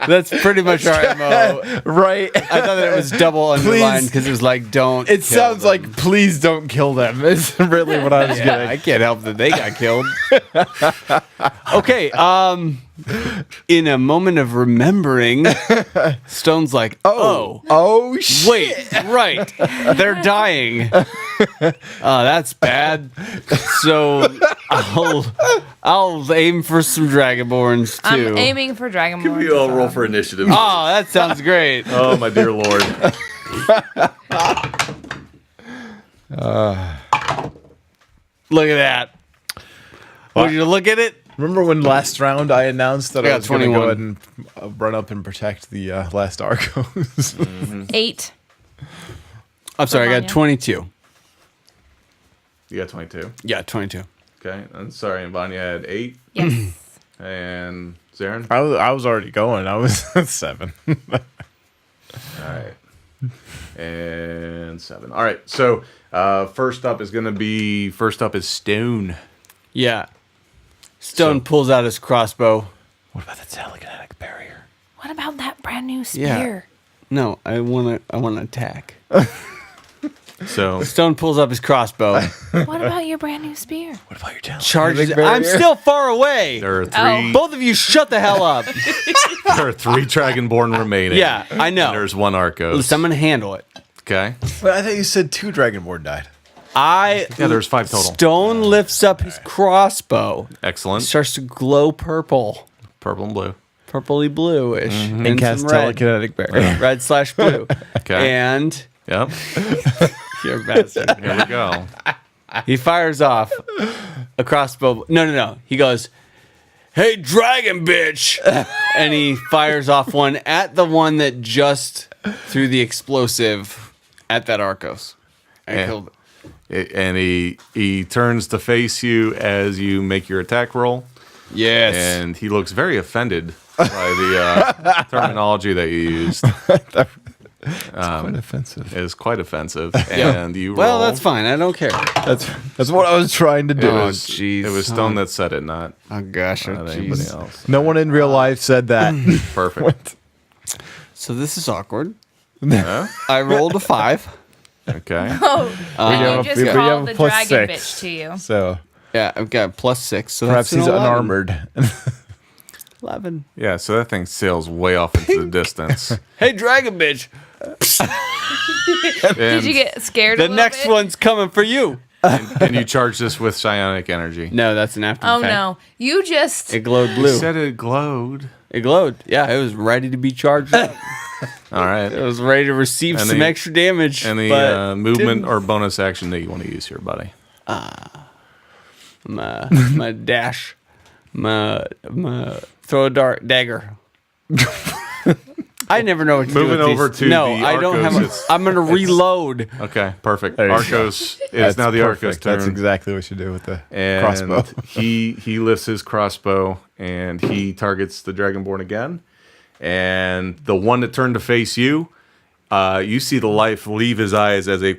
That's pretty much our MO. Right. I thought that it was double underlined because it was like don't. It kill sounds them. like please don't kill them. It's really what I was Yeah, getting. I can't help that they got killed. Okay, in a moment of remembering, Stone's like, Oh shit. wait, right, they're dying. That's bad. So I'll aim for some Dragonborns too. I'm aiming for Dragonborn. We all roll for initiative. Oh, that sounds great. Oh my dear lord! Look at that. Would you look at it? Remember when last round I announced that I I got was going to go 21. ahead and run up and protect the last Arcos? 8. I'm sorry, I got Vanya. 22. You got 22. Yeah, 22. Okay, I'm sorry, and Vanya had 8, Yes. and Zarin. I was already going. I was at 7. All right. And 7. All right. So first up is Stone. Yeah. Stone pulls out his crossbow. What about the telekinetic barrier? What about that brand new Yeah. spear? No, I want to attack. So Stone pulls up his crossbow. What about your brand new spear? What about your telekinetic Charges. barrier? I'm still far away. there are Oh. three. Both of you shut the hell up. There are 3 Dragonborn remaining. Yeah, I know. And there's 1 Arcos. Listen, I'm going to handle it. Okay. But I thought you said 2 Dragonborn died. Yeah, there's 5 total. Stone lifts up his crossbow. Excellent. Starts to glow purple. Purple and blue. Purpley bluish. And cast some red. telekinetic barrier. Red/blue. Okay. And Yep. you're a bastard. Here we go. He fires off a crossbow. No. He goes, "Hey, dragon bitch!" And he fires off one at the one that just threw the explosive at that Arcos. And Yeah. killed it. And he turns to face you as you make your attack roll. Yes. And he looks very offended by the terminology that you used. Quite offensive. It is quite offensive. And you Well, roll. that's fine. I don't care. That's what I was trying to do. Oh, It jeez. was Stone that said it, not Oh, gosh. Oh, anybody jeez. else. No one in real life said that. Perfect. So this is awkward. Huh? I rolled a 5. Okay. Oh, and have you a- just we have called a the plus dragon 6. bitch to you. So Yeah, I've got +6. So perhaps that's he's an 11. unarmored. 11. Yeah, so that thing sails way off into the distance. Hey, dragon bitch. Did you get scared? The a little next bit? one's coming for you. And you charge this with psionic energy. No, that's an after Oh effect. no! You just It glowed You blue. said it glowed. It glowed. Yeah, it was ready to be charged up. All right. It was ready to receive Any- some extra damage. Any but movement didn't. or bonus action that you want to use here, buddy? my dash. My throw a dagger. I never know what to do Moving with over these. to no, the I don't Arcos, have. it's- I'm gonna reload. Okay, perfect. There you go. Arcos is now the Arcos turn. That's exactly what you do with the and crossbow. he lifts his crossbow and he targets the Dragonborn again. And the one that turned to face you, you see the life leave his eyes as a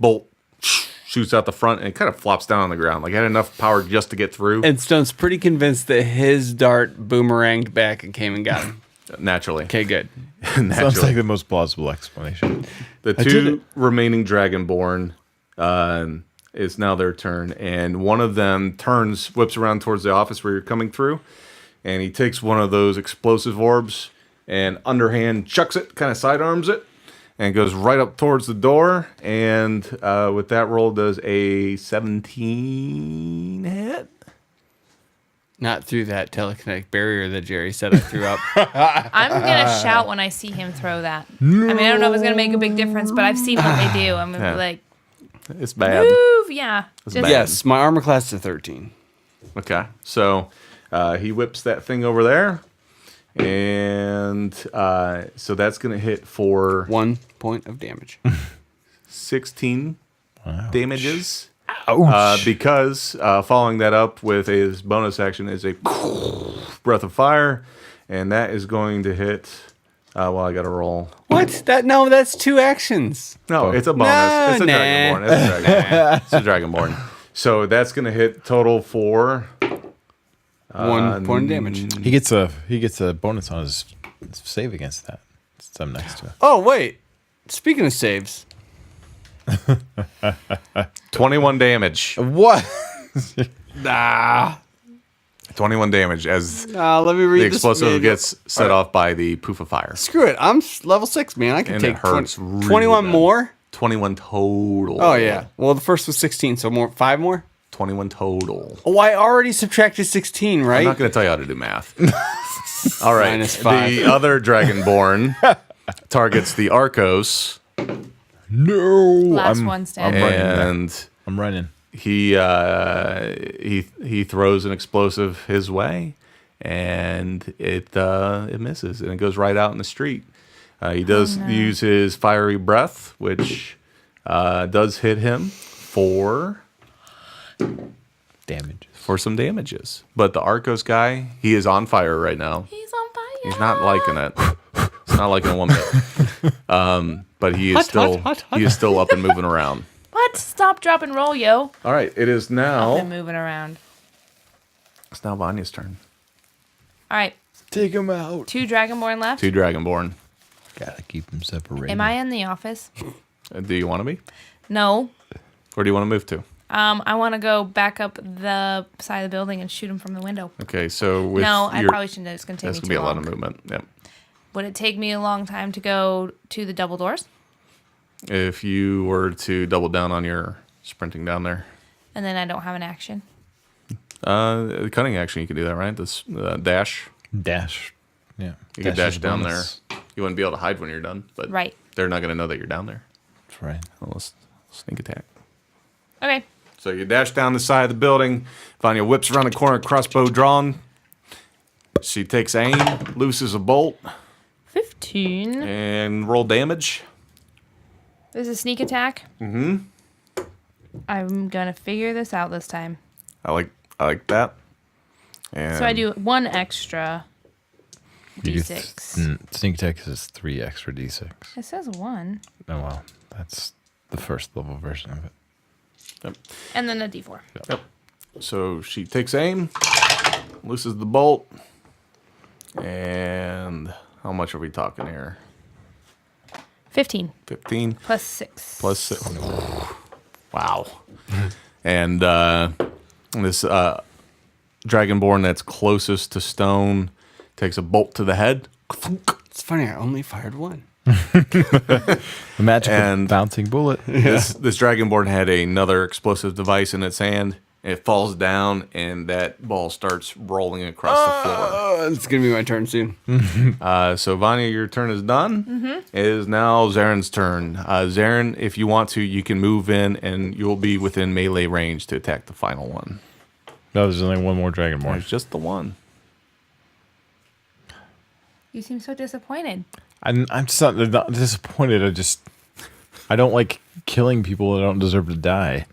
bolt shoots out the front and it kind of flops down on the ground. Like it had enough power just to get through. And Stone's pretty convinced that his dart boomeranged back and came and got him. Naturally. Okay, good. Sounds Naturally. like the most plausible explanation. The did it. two remaining Dragonborn is now their turn, and one of them whips around towards the office where you're coming through, and he takes one of those explosive orbs and underhand chucks it, kind of sidearms it, and goes right up towards the door, and with that roll does a 17 hit. Not through that telekinetic barrier that Jerry said I threw up. I'm gonna shout when I see him throw that. I mean, I don't know if it's gonna make a big difference, but I've seen what they do. I'm gonna Yeah. be like, It's bad. move, yeah. It's Just- bad. Yes, my armor class is 13. Okay, so he whips that thing over there, and so that's going to hit for 1 point of damage. 16 damages. Ouch. Because following that up with his bonus action is a breath of fire, and that is going to hit. Well, I got to roll. What? No, that's 2 actions. No, it's a bonus. No, it's a nah. Dragonborn. It's a Dragonborn. It's a Dragonborn. So that's going to hit total for 1 point of damage. he gets a bonus on his save against that. Some next to it. Oh, wait. Speaking of saves, 21 damage. What? 21 damage as let me read the this. explosive manual. gets set off by the poof of fire. Screw it. I'm level 6, man. I can And take it hurts 20, really 21 bad. more. 21 total. Oh, yeah. Well, the first was 16, so 5 more? 21 total. Oh, I already subtracted 16, right? I'm not going to tell you how to do math. All right. -5. The other Dragonborn targets the Arcos, No. Last one standing. running there. and I'm running. he throws an explosive his way, and it misses, and it goes right out in the street. He does use his fiery breath, which does hit him for Damage. some damages. But the Arcos guy, he is on fire right now. He's on fire. He's not liking it. It's not liking it one bit. But he is he is still up and moving around. What? Stop, drop, and roll, yo. All right, it is Been now. moving around. It's now Vanya's turn. All right, Take him out. 2 Dragonborn left. 2 Dragonborn. Gotta keep them separated. Am I in the office? Do you want to be? No. Where do you want to move to? I want to go back up the side of the building and shoot him from the window. Okay, so with No, I your, probably shouldn't. It's going to take that's me gonna be too a lot long. of movement. Yep. Would it take me a long time to go to the double doors? If you were to double down on your sprinting down there. And then I don't have an action. The cunning action, you can do that, right? This dash. Dash. Yeah. You could dash is down there. bonus. You wouldn't be able to hide when you're done, but Right. they're not going to know that you're down there. That's right. Well, let's sneak attack. Okay. So you dash down the side of the building. Vanya whips around the corner, crossbow drawn. She takes aim, looses a bolt, 15. and roll damage. This is a sneak attack. Mm-hmm. I'm going to figure this out this time. I like that. And So I do 1 extra You d6. get sneak attack is 3 extra d6. It says 1. Oh, well. That's the first level version of it. Yep. And then a d4. Yep. So she takes aim, looses the bolt, and how much are we talking here? 15. 15 Plus 6. plus 6. Wow. And this dragonborn that's closest to stone takes a bolt to the head. It's funny. I only fired 1. The magic And- of bouncing bullet. This dragonborn had another explosive device in its hand. It falls down, and that ball starts rolling across the floor. Oh, it's gonna be my turn soon. So, Vanya, your turn is done. Mm-hmm. It is now Zaren's turn. Zaren, if you want to, you can move in, and you'll be within melee range to attack the final one. No, there's only one more dragonborn. There's just the one. You seem so disappointed. I'm just not disappointed. I don't like killing people that don't deserve to die.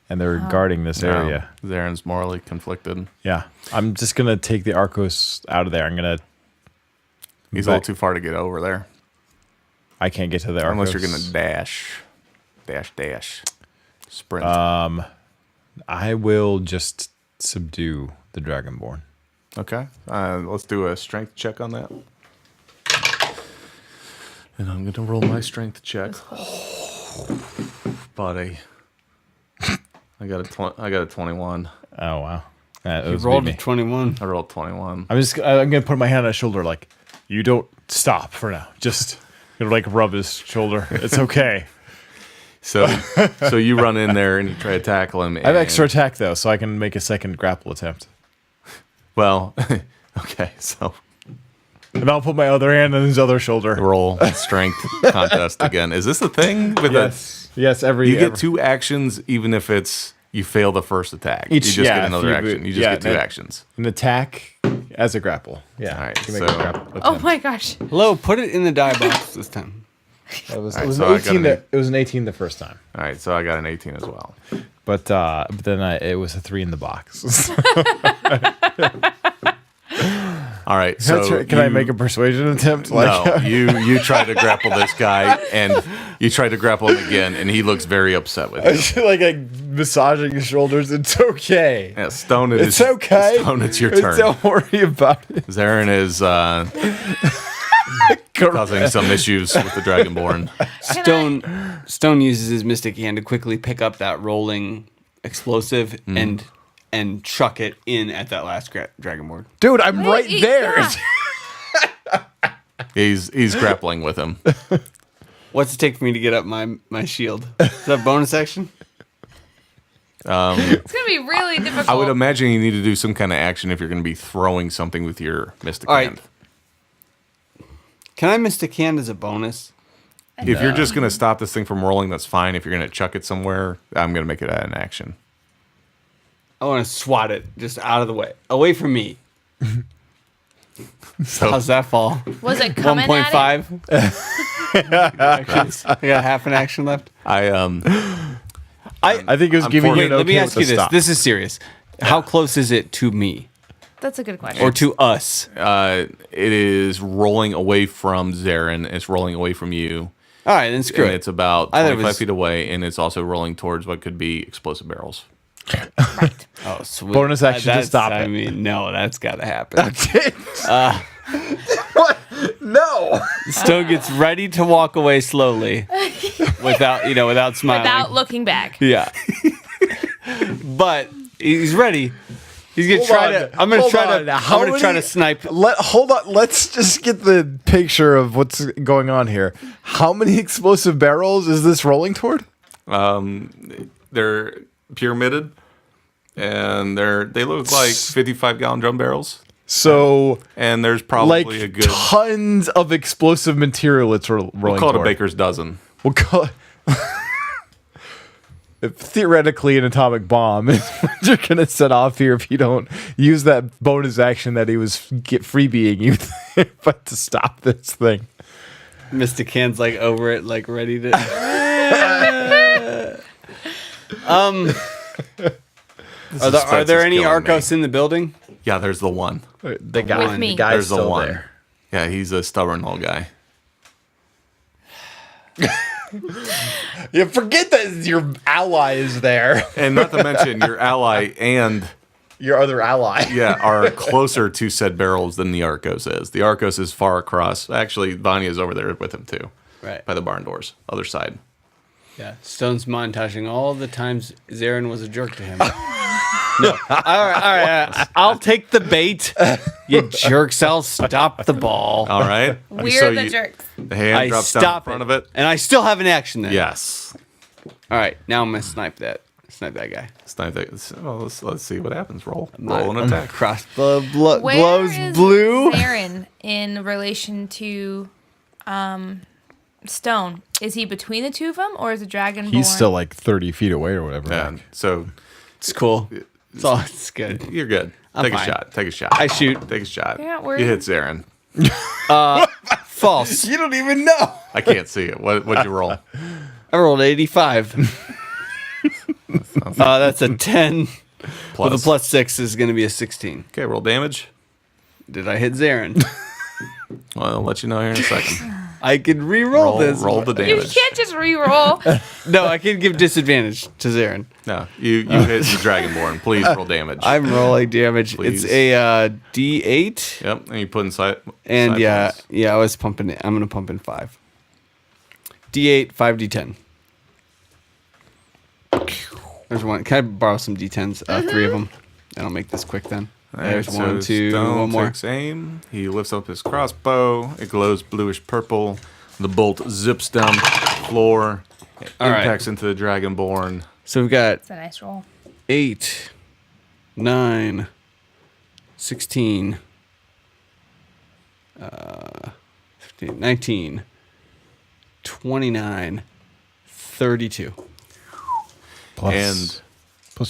And they're guarding this area. No, Zaren's morally conflicted. Yeah. I'm just going to take the Arcos out of there. I'm going to... He's a little too far to get over there. I can't get to the Arcos. Unless you're going to dash. Dash. Sprint. I will just subdue the Dragonborn. Okay. Let's do a strength check on that. And I'm going to roll my strength check. Buddy. I got a 21. Oh, wow. You rolled a 21. I rolled 21. I'm going to put my hand on his shoulder like, you don't stop for now. Just like rub his shoulder. It's okay. So you run in there and you try to tackle him. I have extra attack, though, so I can make a second grapple attempt. Well, okay, so And I'll put my other hand on his other shoulder. roll strength contest again. Is this a thing? With Yes, you get 2 actions even if it's you fail the first attack. Each- you just yeah, get another if you- action. You just yeah, get 2 that- actions. an attack as a grapple. Yeah. All right, you can make so- a grapple Oh attempt. my gosh. Hello, put it in the die box this time. It was, All right, it was so an I got 18. an It was an 18 the first time, All right, so I got an 18 as well. but then it was a 3 in the box. All right, so Can I make a persuasion attempt? No, you try to grapple this guy, and you try to grapple him again, and he looks very upset with you. like massaging his shoulders. It's okay. Yeah, Stone, It's okay. Stone, it's your turn. Don't worry about it. Zaren is causing some issues with the Dragonborn. Stone uses his mystic hand to quickly pick up that rolling explosive and chuck it in at that last dragonborn. Dude, I'm Wait, right there. yeah. He's grappling with him. What's it take for me to get up my shield? Is that bonus action? It's going to be really difficult. I would imagine you need to do some kind of action if you're going to be throwing something with your mystic All right. hand. Can I mystic hand as a bonus? If you're just going to stop this thing from rolling, that's fine. If you're going to chuck it somewhere, I'm going to make it an action. I want to swat it just out of the way, away from me. So How's that fall? Was it coming at it? 1.5. Actions. I got half an action left. I think it was I'm giving for you it. an Let me okay ask with you the this. stop. This is serious. How close is it to me That's a good question. or to us? it is rolling away from Zaren. It's rolling away from you. All right, then screw And it. it's about I thought it 25 was- feet away, and it's also rolling towards what could be explosive barrels. Right. Oh, sweet. Bonus action to That's- stop I it. mean, no, that's got to happen. What? No. Stone gets ready to walk away slowly, without smiling. Without looking back. Yeah. But he's ready. He's gonna I'm gonna try to snipe. Hold on. Let's just get the picture of what's going on here. How many explosive barrels is this rolling toward? They're pyramided, and they look like 55-gallon drum barrels. So, and there's probably like a good tons of explosive material. It's rolling. We'll call it toward. a baker's dozen. We'll call it. Theoretically, an atomic bomb is what you're gonna set off here if you don't use that bonus action that he was freebieing you, but to stop this thing. Mr. Can's like over it, like ready to. Are there any Arcos in the building? Yeah, there's the one. The guy, With me. the guy's There's the still one. there. Yeah, he's a stubborn old guy. You forget that your ally is there. And not to mention, your ally and Your other ally. are closer to said barrels than the Arcos is. The Arcos is far across. Actually, Vanya's over there with him too. Right. By the barn doors, other side. Yeah. Stone's montaging all the times Zarin was a jerk to him. No. All right. I'll take the bait. You jerks. I'll stop the ball. All right. We're the jerks. The hand I drops down in stop front of it. And I still have an action then. Yes. All right. Now I'm going to snipe that guy. Snipe that. Well, let's see what happens. Roll an attack. Crossbow Where glows is blue. Zarin in relation to Stone? Is he between the two of them, or is the dragon? He's still like 30 feet away or whatever. Yeah. So It's cool. It's good. you're good. I'm Take fine. a shot. Take a shot. I shoot. Take a shot. You're not worried? You hit Zarin. False. You don't even know. I can't see it. What'd you roll? I rolled 85. That's a 10. Plus. With a +6 is going to be a 16. Okay, roll damage. Did I hit Zarin? Well, I'll let you know here in a second. I can re-roll this. Roll the You damage. can't just re-roll. No, I can give disadvantage to Zarin. No, you hit the Dragonborn. Please roll damage. I'm rolling damage. Please. It's a D8. Yep, and you put inside. And I was pumping it. I'm going to pump in 5. D8, 5D10. There's one. Can I borrow some D10s? 3 of them. And I'll make this quick then. There's so 1, 2, Stone one more. takes aim. He lifts up his crossbow. It glows bluish purple. The bolt zips down the floor. All right. Impacts into the Dragonborn. So we've got It's a nice roll. 8, 9, 16, 15, 19, 29, 32. Plus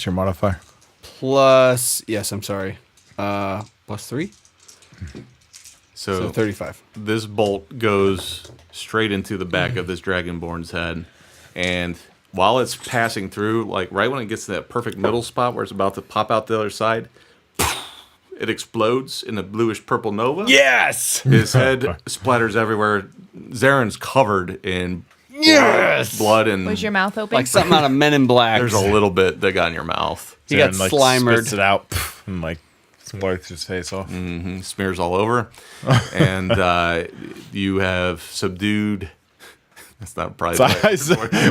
your modifier. Plus, yes, I'm sorry. Plus 3? So 35. This bolt goes straight into the back of this Dragonborn's head. And while it's passing through, like right when it gets to that perfect middle spot where it's about to pop out the other side, it explodes in a bluish purple nova. Yes! His head splatters everywhere. Zarin's covered in blood and Was your mouth open? Like something out of Men in Black. there's a little bit that got in your mouth. He got And, like, slimered. spits it out and like wipes his face off. Smears all over. And you have subdued. That's not probably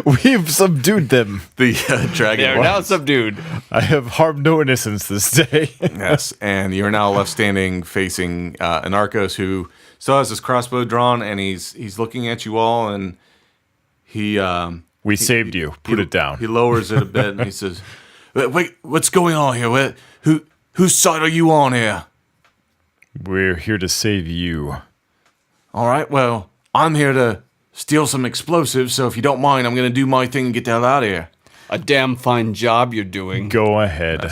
We've subdued them. the They're Dragonborn. now subdued. I have harmed no innocence this day. Yes, and you're now left standing facing an Arcos who still has his crossbow drawn, and he's looking at you all, and We saved you. Put it down. He lowers it a bit, and he says, "Wait, what's going on here? Whose side are you on here?" We're here to save you. All right, well, I'm here to steal some explosives, so if you don't mind, I'm going to do my thing and get the hell out of here. A damn fine job you're doing. Go ahead.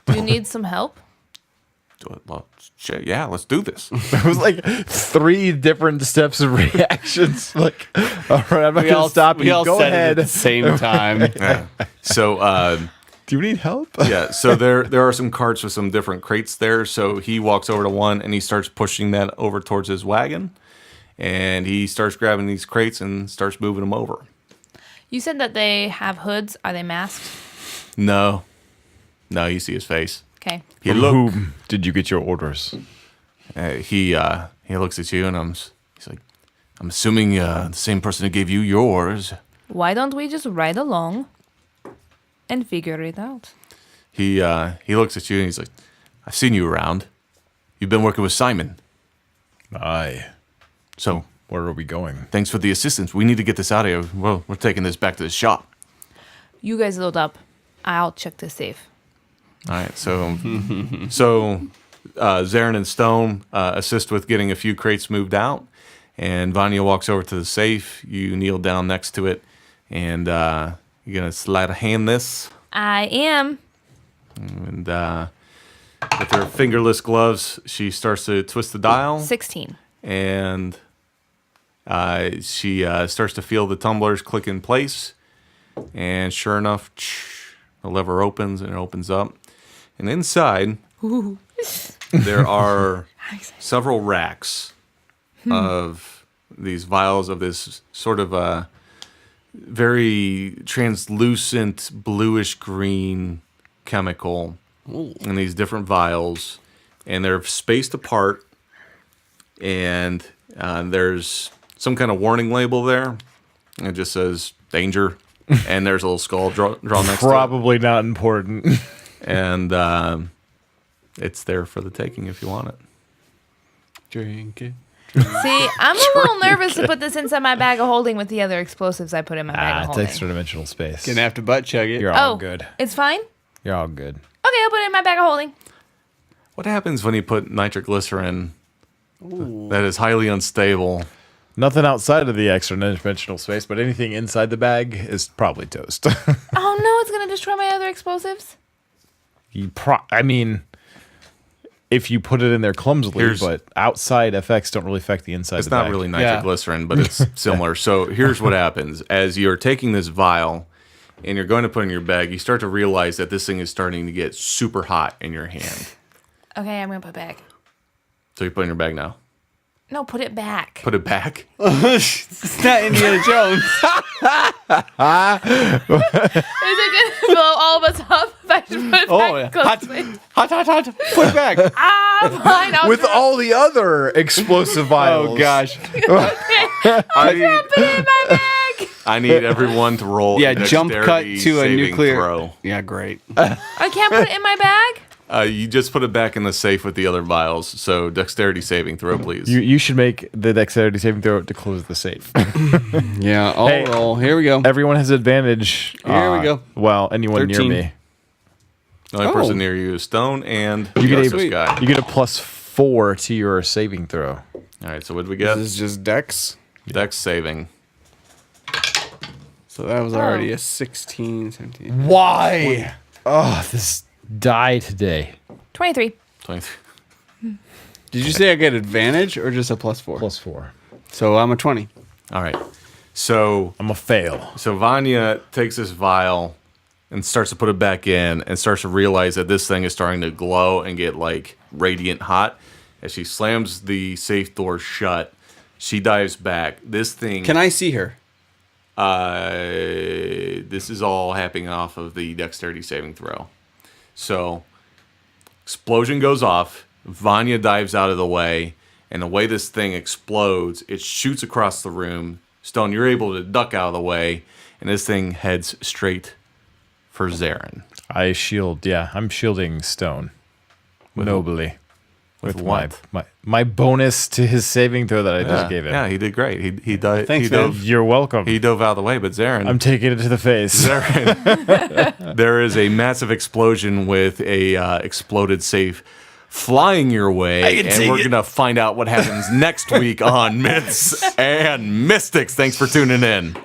Do you need some help? Well, shit, yeah, let's do this. It was like 3 different steps of reactions. Like, all right, I'm not going to stop we you. all Go said ahead. it at the same time. Yeah. So, Do you need help? yeah, so there are some carts with some different crates there. So he walks over to one and he starts pushing that over towards his wagon. And he starts grabbing these crates and starts moving them over. You said that they have hoods. Are they masked? No, you see his face. Okay. He From look. whom did you get your orders? He looks at you and he's like, I'm assuming the same person who gave you yours. Why don't we just ride along and figure it out? He looks at you and he's like, I've seen you around. You've been working with Simon. Aye. So, Where are we going? thanks for the assistance. We need to get this out of here. Well, we're taking this back to the shop. You guys load up. I'll check the safe. All right, so Zarin and Stone assist with getting a few crates moved out, and Vanya walks over to the safe. You kneel down next to it, and you're gonna sleight of hand this, I am. and with her fingerless gloves, she starts to twist the dial, 16. and she starts to feel the tumblers click in place, and sure enough, the lever opens and it opens up. And inside, there are several racks of these vials of this sort of a very translucent bluish green chemical in these different vials. And they're spaced apart. And there's some kind of warning label there. It just says danger. And there's a little skull drawn next to it. Probably not important. And it's there for the taking if you want it. Drink it. See, I'm a little nervous to put this inside my bag of holding with the other explosives I put in my bag of It's holding. extra dimensional space. Gonna have to butt chug it. You're all good. It's fine? You're all good. Okay, I'll put it in my bag of holding. What happens when you put nitroglycerin that is highly unstable? Nothing outside of the extra dimensional space, but anything inside the bag is probably toast. Oh no, it's going to destroy my other explosives? I mean, if you put it in there clumsily, but outside effects don't really affect the inside It's of the not bag. really nitroglycerin, but it's similar. So here's what happens. As you're taking this vial and you're going to put it in your bag, you start to realize that this thing is starting to get super hot in your hand. Okay, I'm going to put it back. So you put it in your bag now. No, put it back. Put it back. It's not Indiana Jones. Is it going to blow all of us up if I just put it back? Yeah. Hot. Put it back. Fine, I'll With drop all the other explosive vials. Oh gosh. put it in my bag. I need everyone to roll. Yeah, a jump cut dexterity to a saving nuclear. throw. Yeah, great. I can't put it in my bag? You just put it back in the safe with the other vials. So dexterity saving throw, please. You should make the dexterity saving throw to close the safe. Yeah, I'll Hey. roll. Here we go. Everyone has advantage. Here we go. Well, anyone 13. near me. The only Oh. person near you is Stone and You get, the guy. you get a +4 to your saving throw. All right, so what did we get? This is just Dex. Dex saving. So that was already a 16, 17. Why? Oh, this die today. 23. 23. Did you say I get advantage or just a +4? +4. So I'm a 20. All right. So I'm a fail. Vanya takes this vial and starts to put it back in and starts to realize that this thing is starting to glow and get like radiant hot. As she slams the safe door shut, she dives back. This thing. Can I see her? This is all happening off of the dexterity saving throw. So, explosion goes off. Vanya dives out of the way, and the way this thing explodes, it shoots across the room. Stone, you're able to duck out of the way, and this thing heads straight for Zarin. I shield. Yeah, I'm shielding Stone. Nobly. With what? My bonus to his saving throw that I just gave him. Yeah, he did great. He died. Thanks, he man. dove. You're welcome. He dove out of the way, but Zarin. I'm taking it to the face. Zarin, there is a massive explosion with a exploded safe flying your way, and we're gonna find out what happens next week on Myths and Mystics. Thanks for tuning in.